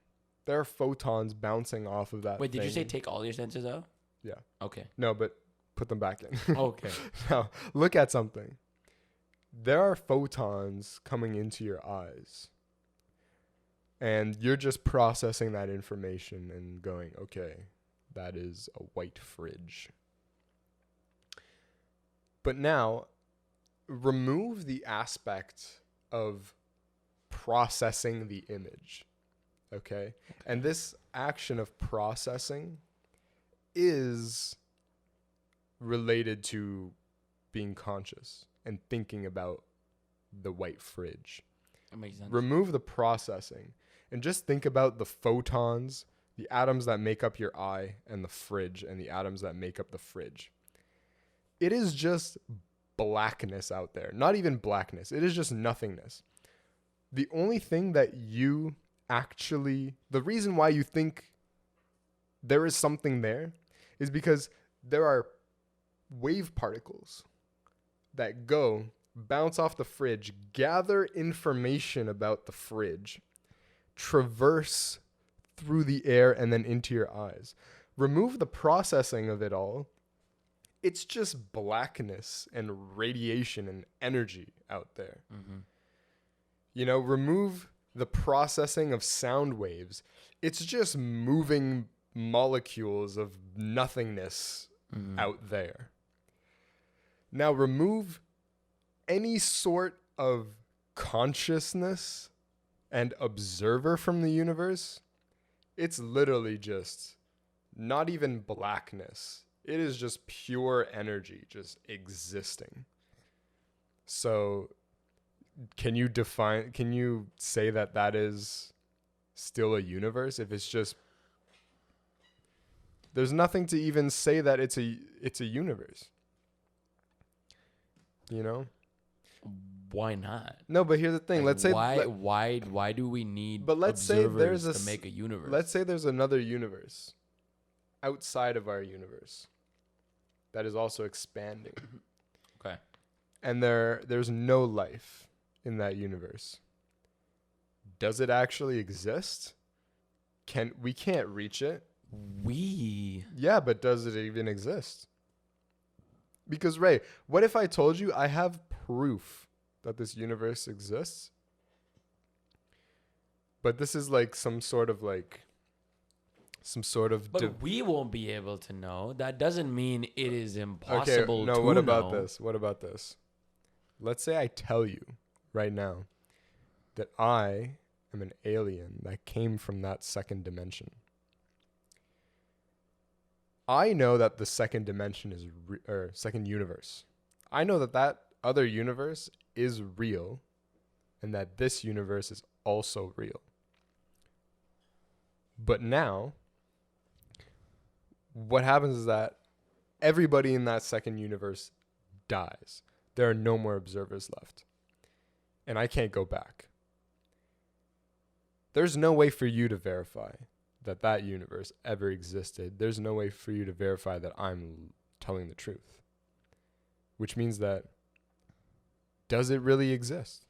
There are photons bouncing off of that Wait, did you say thing. take all your senses out? Yeah. Okay. No, but put them back in. Okay. Now, look at something. There are photons coming into your eyes. And you're just processing that information and going, okay, that is a white fridge. But now, remove the aspect of processing the image. Okay? And this action of processing is related to being conscious and thinking about the white fridge. That makes sense. Remove the processing and just think about the photons, the atoms that make up your eye, and the fridge, and the atoms that make up the fridge. It is just blackness out there. Not even blackness. It is just nothingness. The only thing that you actually, the reason why you think there is something there is because there are wave particles that go, bounce off the fridge, gather information about the fridge, traverse through the air and then into your eyes. Remove the processing of it all. It's just blackness and radiation and energy out there. Mm-hmm. Remove the processing of sound waves. It's just moving molecules of nothingness out there. Now remove any sort of consciousness and observer from the universe. It's literally just not even blackness. It is just pure energy just existing. So can you say that is still a universe if it's just, there's nothing to even say that it's a universe. Why not? No, but here's the thing. Like, Let's say why do we need But let's say observers there's to make a universe? Let's say there's another universe outside of our universe that is also expanding. Okay. and there's no life in that universe. Does it actually exist? We can't reach it. Yeah, but does it even exist? Because Ray, what if I told you I have proof that this universe exists? But this is like some sort of But we won't be able to know. That doesn't mean it is impossible okay, no, to what about know. this? What about this? Let's say I tell you right now that I am an alien that came from that second dimension. I know that the second dimension is or second universe. I know that that other universe is real and that this universe is also real. But now, what happens is that everybody in that second universe dies. There are no more observers left. And I can't go back. There's no way for you to verify that that universe ever existed. There's no way for you to verify that I'm telling the truth. Which means that, does it really exist?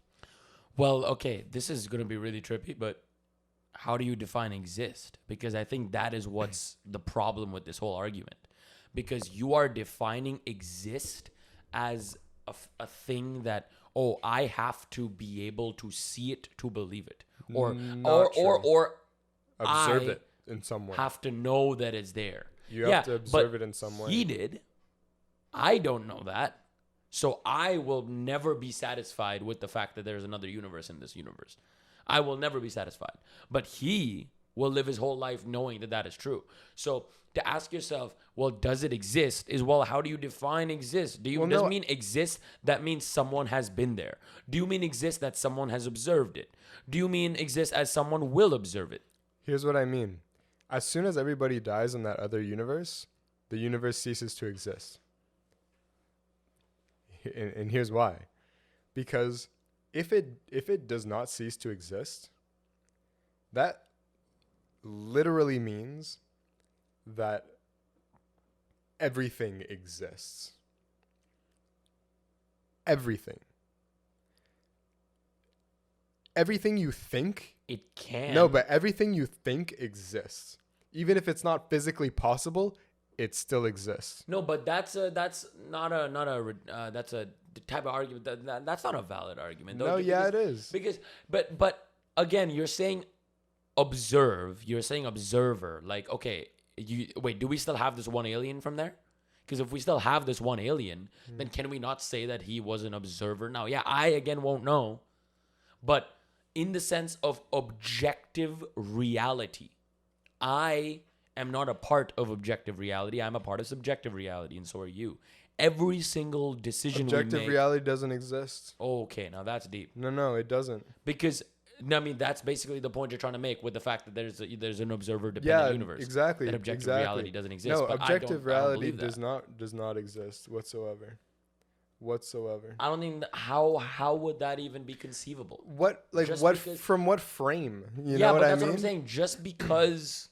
Well, okay, this is going to be really trippy, but how do you define exist? Because I think that is what's the problem with this whole argument. Because you are defining exist as a thing that, oh, I have to be able to see it to believe it. Or observe I it in some way. have to know that it's there. You have to observe it in some way. He did. I don't know that. So I will never be satisfied with the fact that there's another universe in this universe. I will never be satisfied. But he will live his whole life knowing that that is true. So to ask yourself, well, does it exist? Is, well, how do you define exist? Does it mean exist? That means someone has been there. Do you mean exist that someone has observed it? Do you mean exist as someone will observe it? Here's what I mean. As soon as everybody dies in that other universe, the universe ceases to exist. And here's why. Because if it does not cease to exist, that literally means that everything exists. Everything. Everything you think. It can. No, but everything you think exists. Even if it's not physically possible, it still exists. No, but that's a type of argument that's not a valid argument. No, yeah, it is. Because but again, you're saying observe. You're saying observer. Like, okay, do we still have this one alien from there? Because if we still have this one alien, then can we not say that he was an observer? Now, yeah, I again won't know, but in the sense of objective reality, I am not a part of objective reality. I'm a part of subjective reality, and so are you. Every single decision we make... Objective reality doesn't exist. Okay, now that's deep. No, it doesn't. Because, I mean, that's basically the point you're trying to make with the fact that there's an observer-dependent universe. Exactly. That objective reality doesn't exist. No, but objective reality does not exist whatsoever. I don't think how would that even be conceivable? From what frame? You yeah, know but what that's I mean? what I'm saying. Just because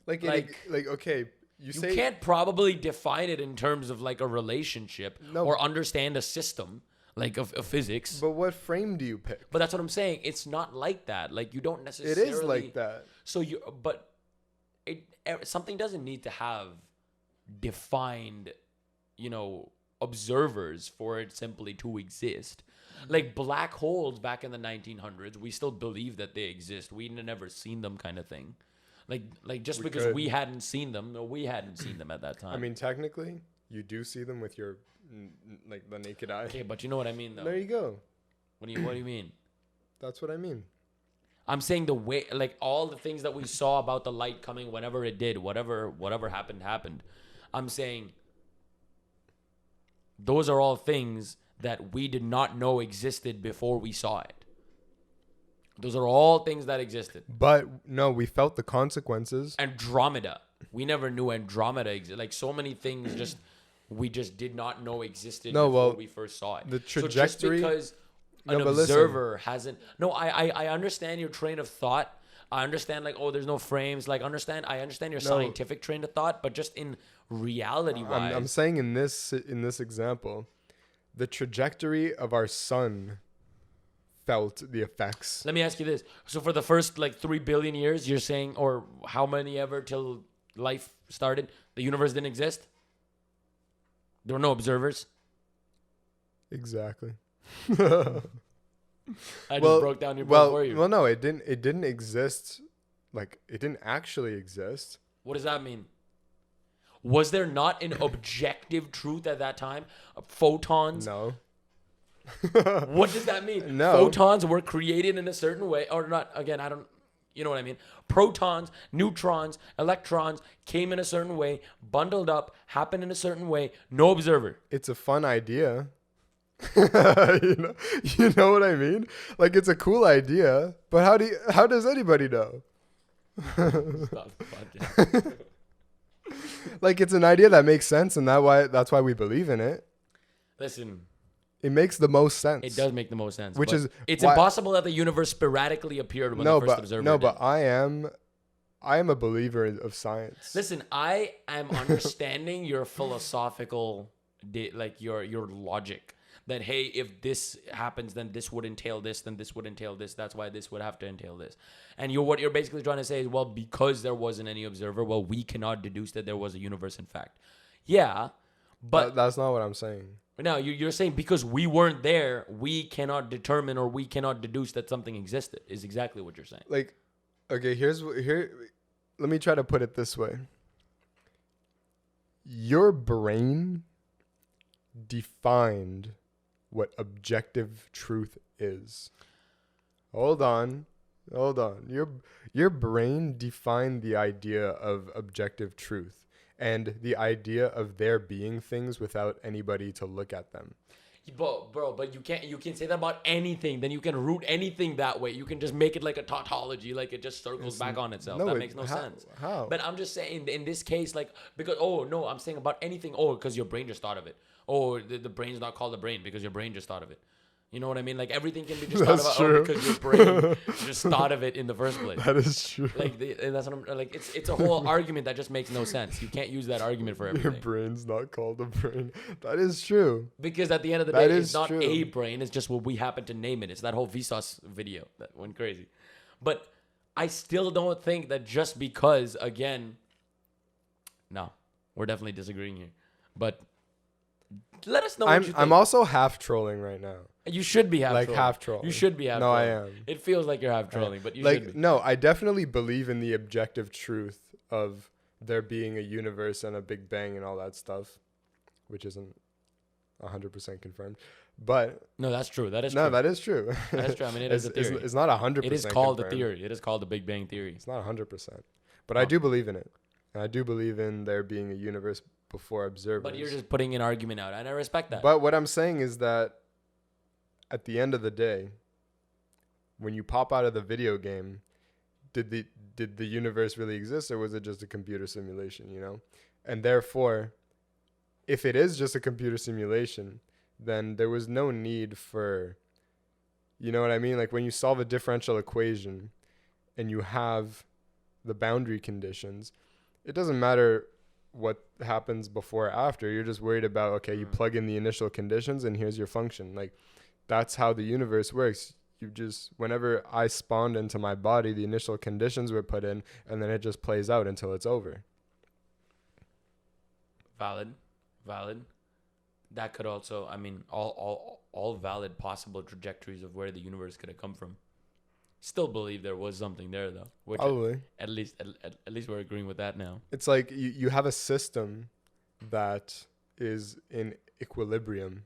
okay, you can't probably define it in terms of like a relationship or understand a system like of physics. But what frame do you pick? But that's what I'm saying. It's not like that. Like you don't necessarily. It is like that. So something doesn't need to have defined, observers for it simply to exist. Like black holes back in the 1900s, we still believe that they exist. We never seen them, kind of thing. Like just because we hadn't seen them, we hadn't seen them at that time. I mean, technically, you do see them with your the naked eye. Okay, but you know what I mean, though. There you go. What do you mean? That's what I mean. I'm saying the way, like all the things that we saw about the light coming whenever it did, whatever happened. I'm saying those are all things that we did not know existed before we saw it. Those are all things that existed. But no, we felt the consequences. Andromeda. We never knew Andromeda existed. Like so many things we just did not know existed before we first saw it. The trajectory. So just because an observer hasn't... No, I understand your train of thought, I understand like, oh, there's no frames. Like, I understand your No. scientific train of thought, but just in reality wise. I'm saying in this example, the trajectory of our sun felt the effects. Let me ask you this. So for the first like 3 billion years, you're saying, or how many ever till life started, the universe didn't exist? There were no observers? Exactly. I just broke down your point for you. Well, no, it didn't exist. Like, it didn't actually exist. What does that mean? Was there not an objective truth at that time? Photons? No. What does that mean? No. Photons were created in a certain way, or not. Again, I don't. You know what I mean? Protons, neutrons, electrons came in a certain way, bundled up, happened in a certain way. No observer. It's a fun idea. You know what I mean? Like, it's a cool idea, but how does anybody know? Stop the podcast. Like, it's an idea that makes sense, and that's why we believe in it. Listen, It makes the most sense. it does make the most sense. Which but is it's why- impossible that the universe sporadically appeared when the first observer did. but I am a believer of science. Listen, I am understanding your philosophical, like your logic. That, hey, if this happens, then this would entail this, then this would entail this. That's why this would have to entail this. And what you're basically trying to say is, well, because there wasn't any observer, well, we cannot deduce that there was a universe in fact. Yeah, but That's not what I'm saying. now you're saying because we weren't there, we cannot determine or we cannot deduce that something existed, is exactly what you're saying. Like, okay, let me try to put it this way. Your brain defined what objective truth is. Hold on. Your brain defined the idea of objective truth and the idea of there being things without anybody to look at them. But you can say that about anything. Then you can root anything that way. You can just make it like a tautology, like it just circles back on itself. That makes no sense. How? But I'm just saying, in this case, like, because, I'm saying about anything, because your brain just thought of it. The brain's not called a brain because your brain just thought of it. You know what I mean? Like, everything can be just thought about True. because your brain just thought of it in the first place. That is true. Like, and that's what I'm like. It's a whole argument that just makes no sense. You can't use that argument for Your everything. brain's not called a brain. That is true. Because at the end of the That day, is it's not true. a brain. It's just what we happen to name it. It's that whole Vsauce video that went crazy. But I still don't think that just because, again, no, we're definitely disagreeing here. But let us know what you think. I'm also half trolling right now. You should be half trolling. half trolling. You should be half No, trolling. I am. It feels like you're half trolling, but you should be. No, I definitely believe in the objective truth of there being a universe and a Big Bang and all that stuff, which isn't 100% confirmed. But No, that's true. That is no, true. that is true. That is true. I mean, it is a theory. It's not 100%. It is called confirmed. a theory. It is called the Big Bang Theory. It's not 100%. But I do believe in it. And I do believe in there being a universe before observers. But you're just putting an argument out, and I respect that. But what I'm saying is that at the end of the day, when you pop out of the video game, did the universe really exist, or was it just a computer simulation, you know? And therefore, if it is just a computer simulation, then there was no need for, you know what I mean? Like, when you solve a differential equation and you have the boundary conditions, it doesn't matter what happens before or after. You're just worried about, okay, you plug in the initial conditions and here's your function. Like, that's how the universe works. You just, whenever I spawned into my body, the initial conditions were put in, and then it just plays out until it's over. Valid. That could also, I mean, all valid possible trajectories of where the universe could have come from. Still believe there was something there, though. Which Probably. at least we're agreeing with that now. It's like you have a system that is in equilibrium,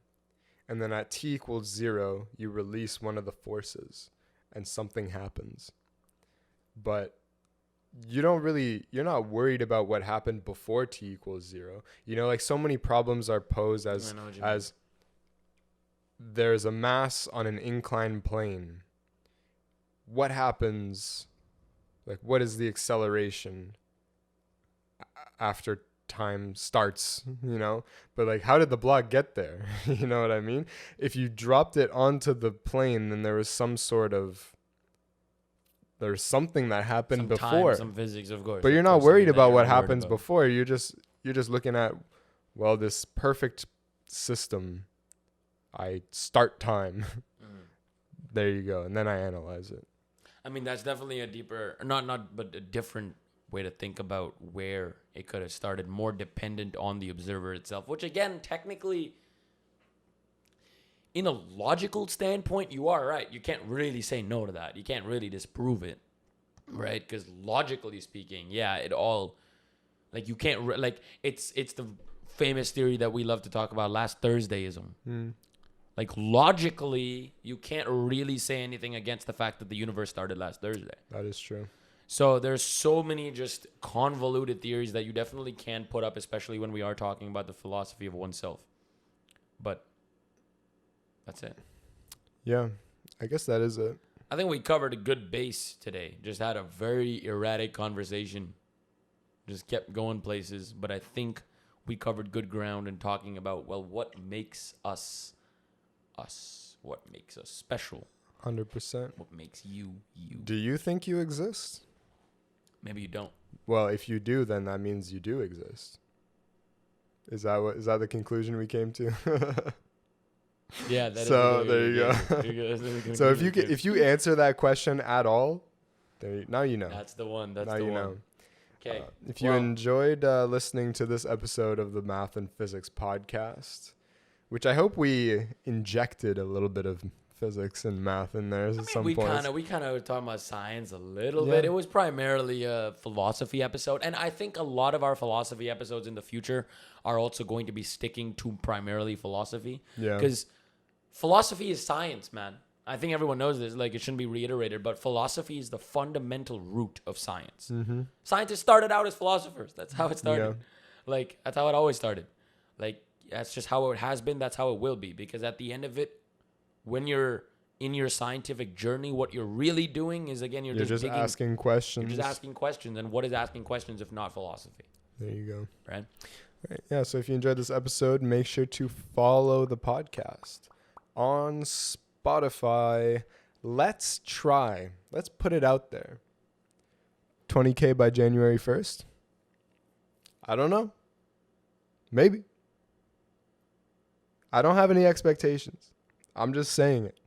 and then at t equals 0, you release one of the forces, and something happens. But you're not worried about what happened before t equals 0. You know, like, so many problems are posed as there's a mass on an inclined plane. What happens, like, what is the acceleration after time starts, you know? But, like, how did the block get there? You know what I mean? If you dropped it onto the plane, then there was some sort of there's something that happened some before. time, some physics, of course. But you're of not course, worried that about you're what not worried happens about. before. You're just looking at, well, this perfect system. I start time. There you go, and then I analyze it. I mean, that's definitely a deeper, but a different way to think about where it could have started, more dependent on the observer itself, which again, technically, in a logical standpoint, you are right. You can't really say no to that. You can't really disprove it, right? Because logically speaking, yeah, it all, like, you can't, it's the famous theory that we love to talk about, last Thursdayism. Like, logically, you can't really say anything against the fact that the universe started last Thursday. That is true. So there's so many just convoluted theories that you definitely can put up, especially when we are talking about the philosophy of oneself. But that's it. Yeah, I guess that is it. I think we covered a good base today. Just had a very erratic conversation. Just kept going places. But I think we covered good ground in talking about, well, what makes us us? What makes us special? 100%. What makes you, you? Do you think you exist? Maybe you don't. Well, if you do, then that means you do exist. Is that the conclusion we came to? Yeah, that So, is there you go. So if you answer that question at all, now you know. That's the one. That's now the you one. know. Okay. If you enjoyed listening to this episode of the Math and Physics podcast, which I hope we injected a little bit of physics and math in there at some we point. kind of were talking about science a little bit. It was primarily a philosophy episode, and I think a lot of our philosophy episodes in the future are also going to be sticking to primarily philosophy. Yeah. Because philosophy is science, man. I think everyone knows this. Like, it shouldn't be reiterated, but philosophy is the fundamental root of science. Mm-hmm. Scientists started out as philosophers. That's how it started. Yeah. Like, that's how it always started. Like, that's just how it has been. That's how it will be. Because at the end of it, when you're in your scientific journey, what you're really doing is, again, you're just digging, asking questions. You're just asking questions. And what is asking questions if not philosophy? There you go. Right? Right. Yeah. So if you enjoyed this episode, make sure to follow the podcast on Spotify. Let's put it out there. 20K by January 1st. I don't know. Maybe. I don't have any expectations. I'm just saying it.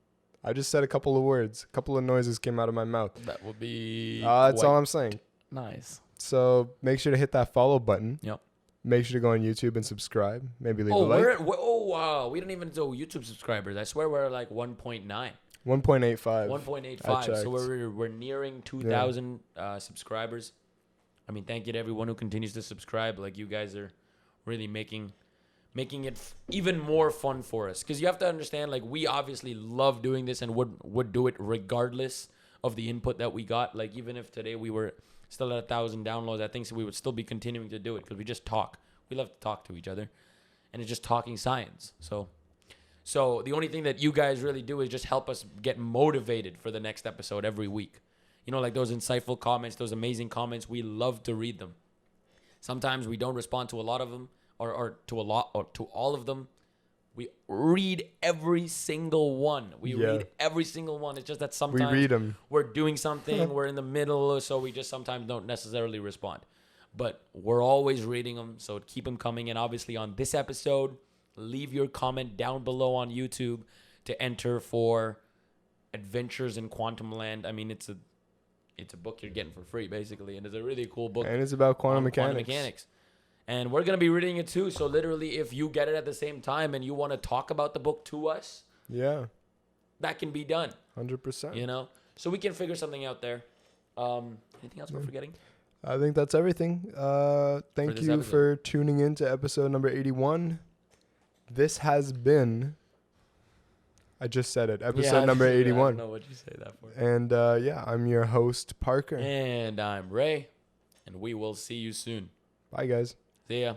I just said a couple of words. A couple of noises came out of my mouth. That would be that's all I'm saying. Nice. So make sure to hit that follow button. Yep. Make sure to go on YouTube and subscribe. Maybe leave a like. Wow. We don't even do YouTube subscribers. I swear we're like 1.9. 1.85. 1.85. So we're nearing 2,000 subscribers. I mean, thank you to everyone who continues to subscribe. Like, you guys are really making it even more fun for us. Because you have to understand, like, we obviously love doing this and would do it regardless of the input that we got. Like, even if today we were still at 1,000 downloads, I think so we would still be continuing to do it because we just talk. We love to talk to each other. And it's just talking science. So the only thing that you guys really do is just help us get motivated for the next episode every week. You know, like those insightful comments, those amazing comments, we love to read them. Sometimes we don't respond to a lot of them or to all of them. We read every single one. Read every single one. It's just that sometimes we read them. We're doing something, we're in the middle, so we just sometimes don't necessarily respond. But we're always reading them, so keep them coming. And obviously on this episode, leave your comment down below on YouTube to enter for Adventures in Quantumland. I mean, it's a book you're getting for free, basically, and it's a really cool book. And it's about quantum mechanics. And we're going to be reading it too. So literally, if you get it at the same time and you want to talk about the book to us, that can be done. 100%. You know? So we can figure something out there. Anything else we're forgetting? I think that's everything. Thank you for tuning in to episode number 81. This has been... I just said it. Episode number 81. I don't know what you say that for. And I'm your host, Parker. And I'm Ray. And we will see you soon. Bye, guys. See ya.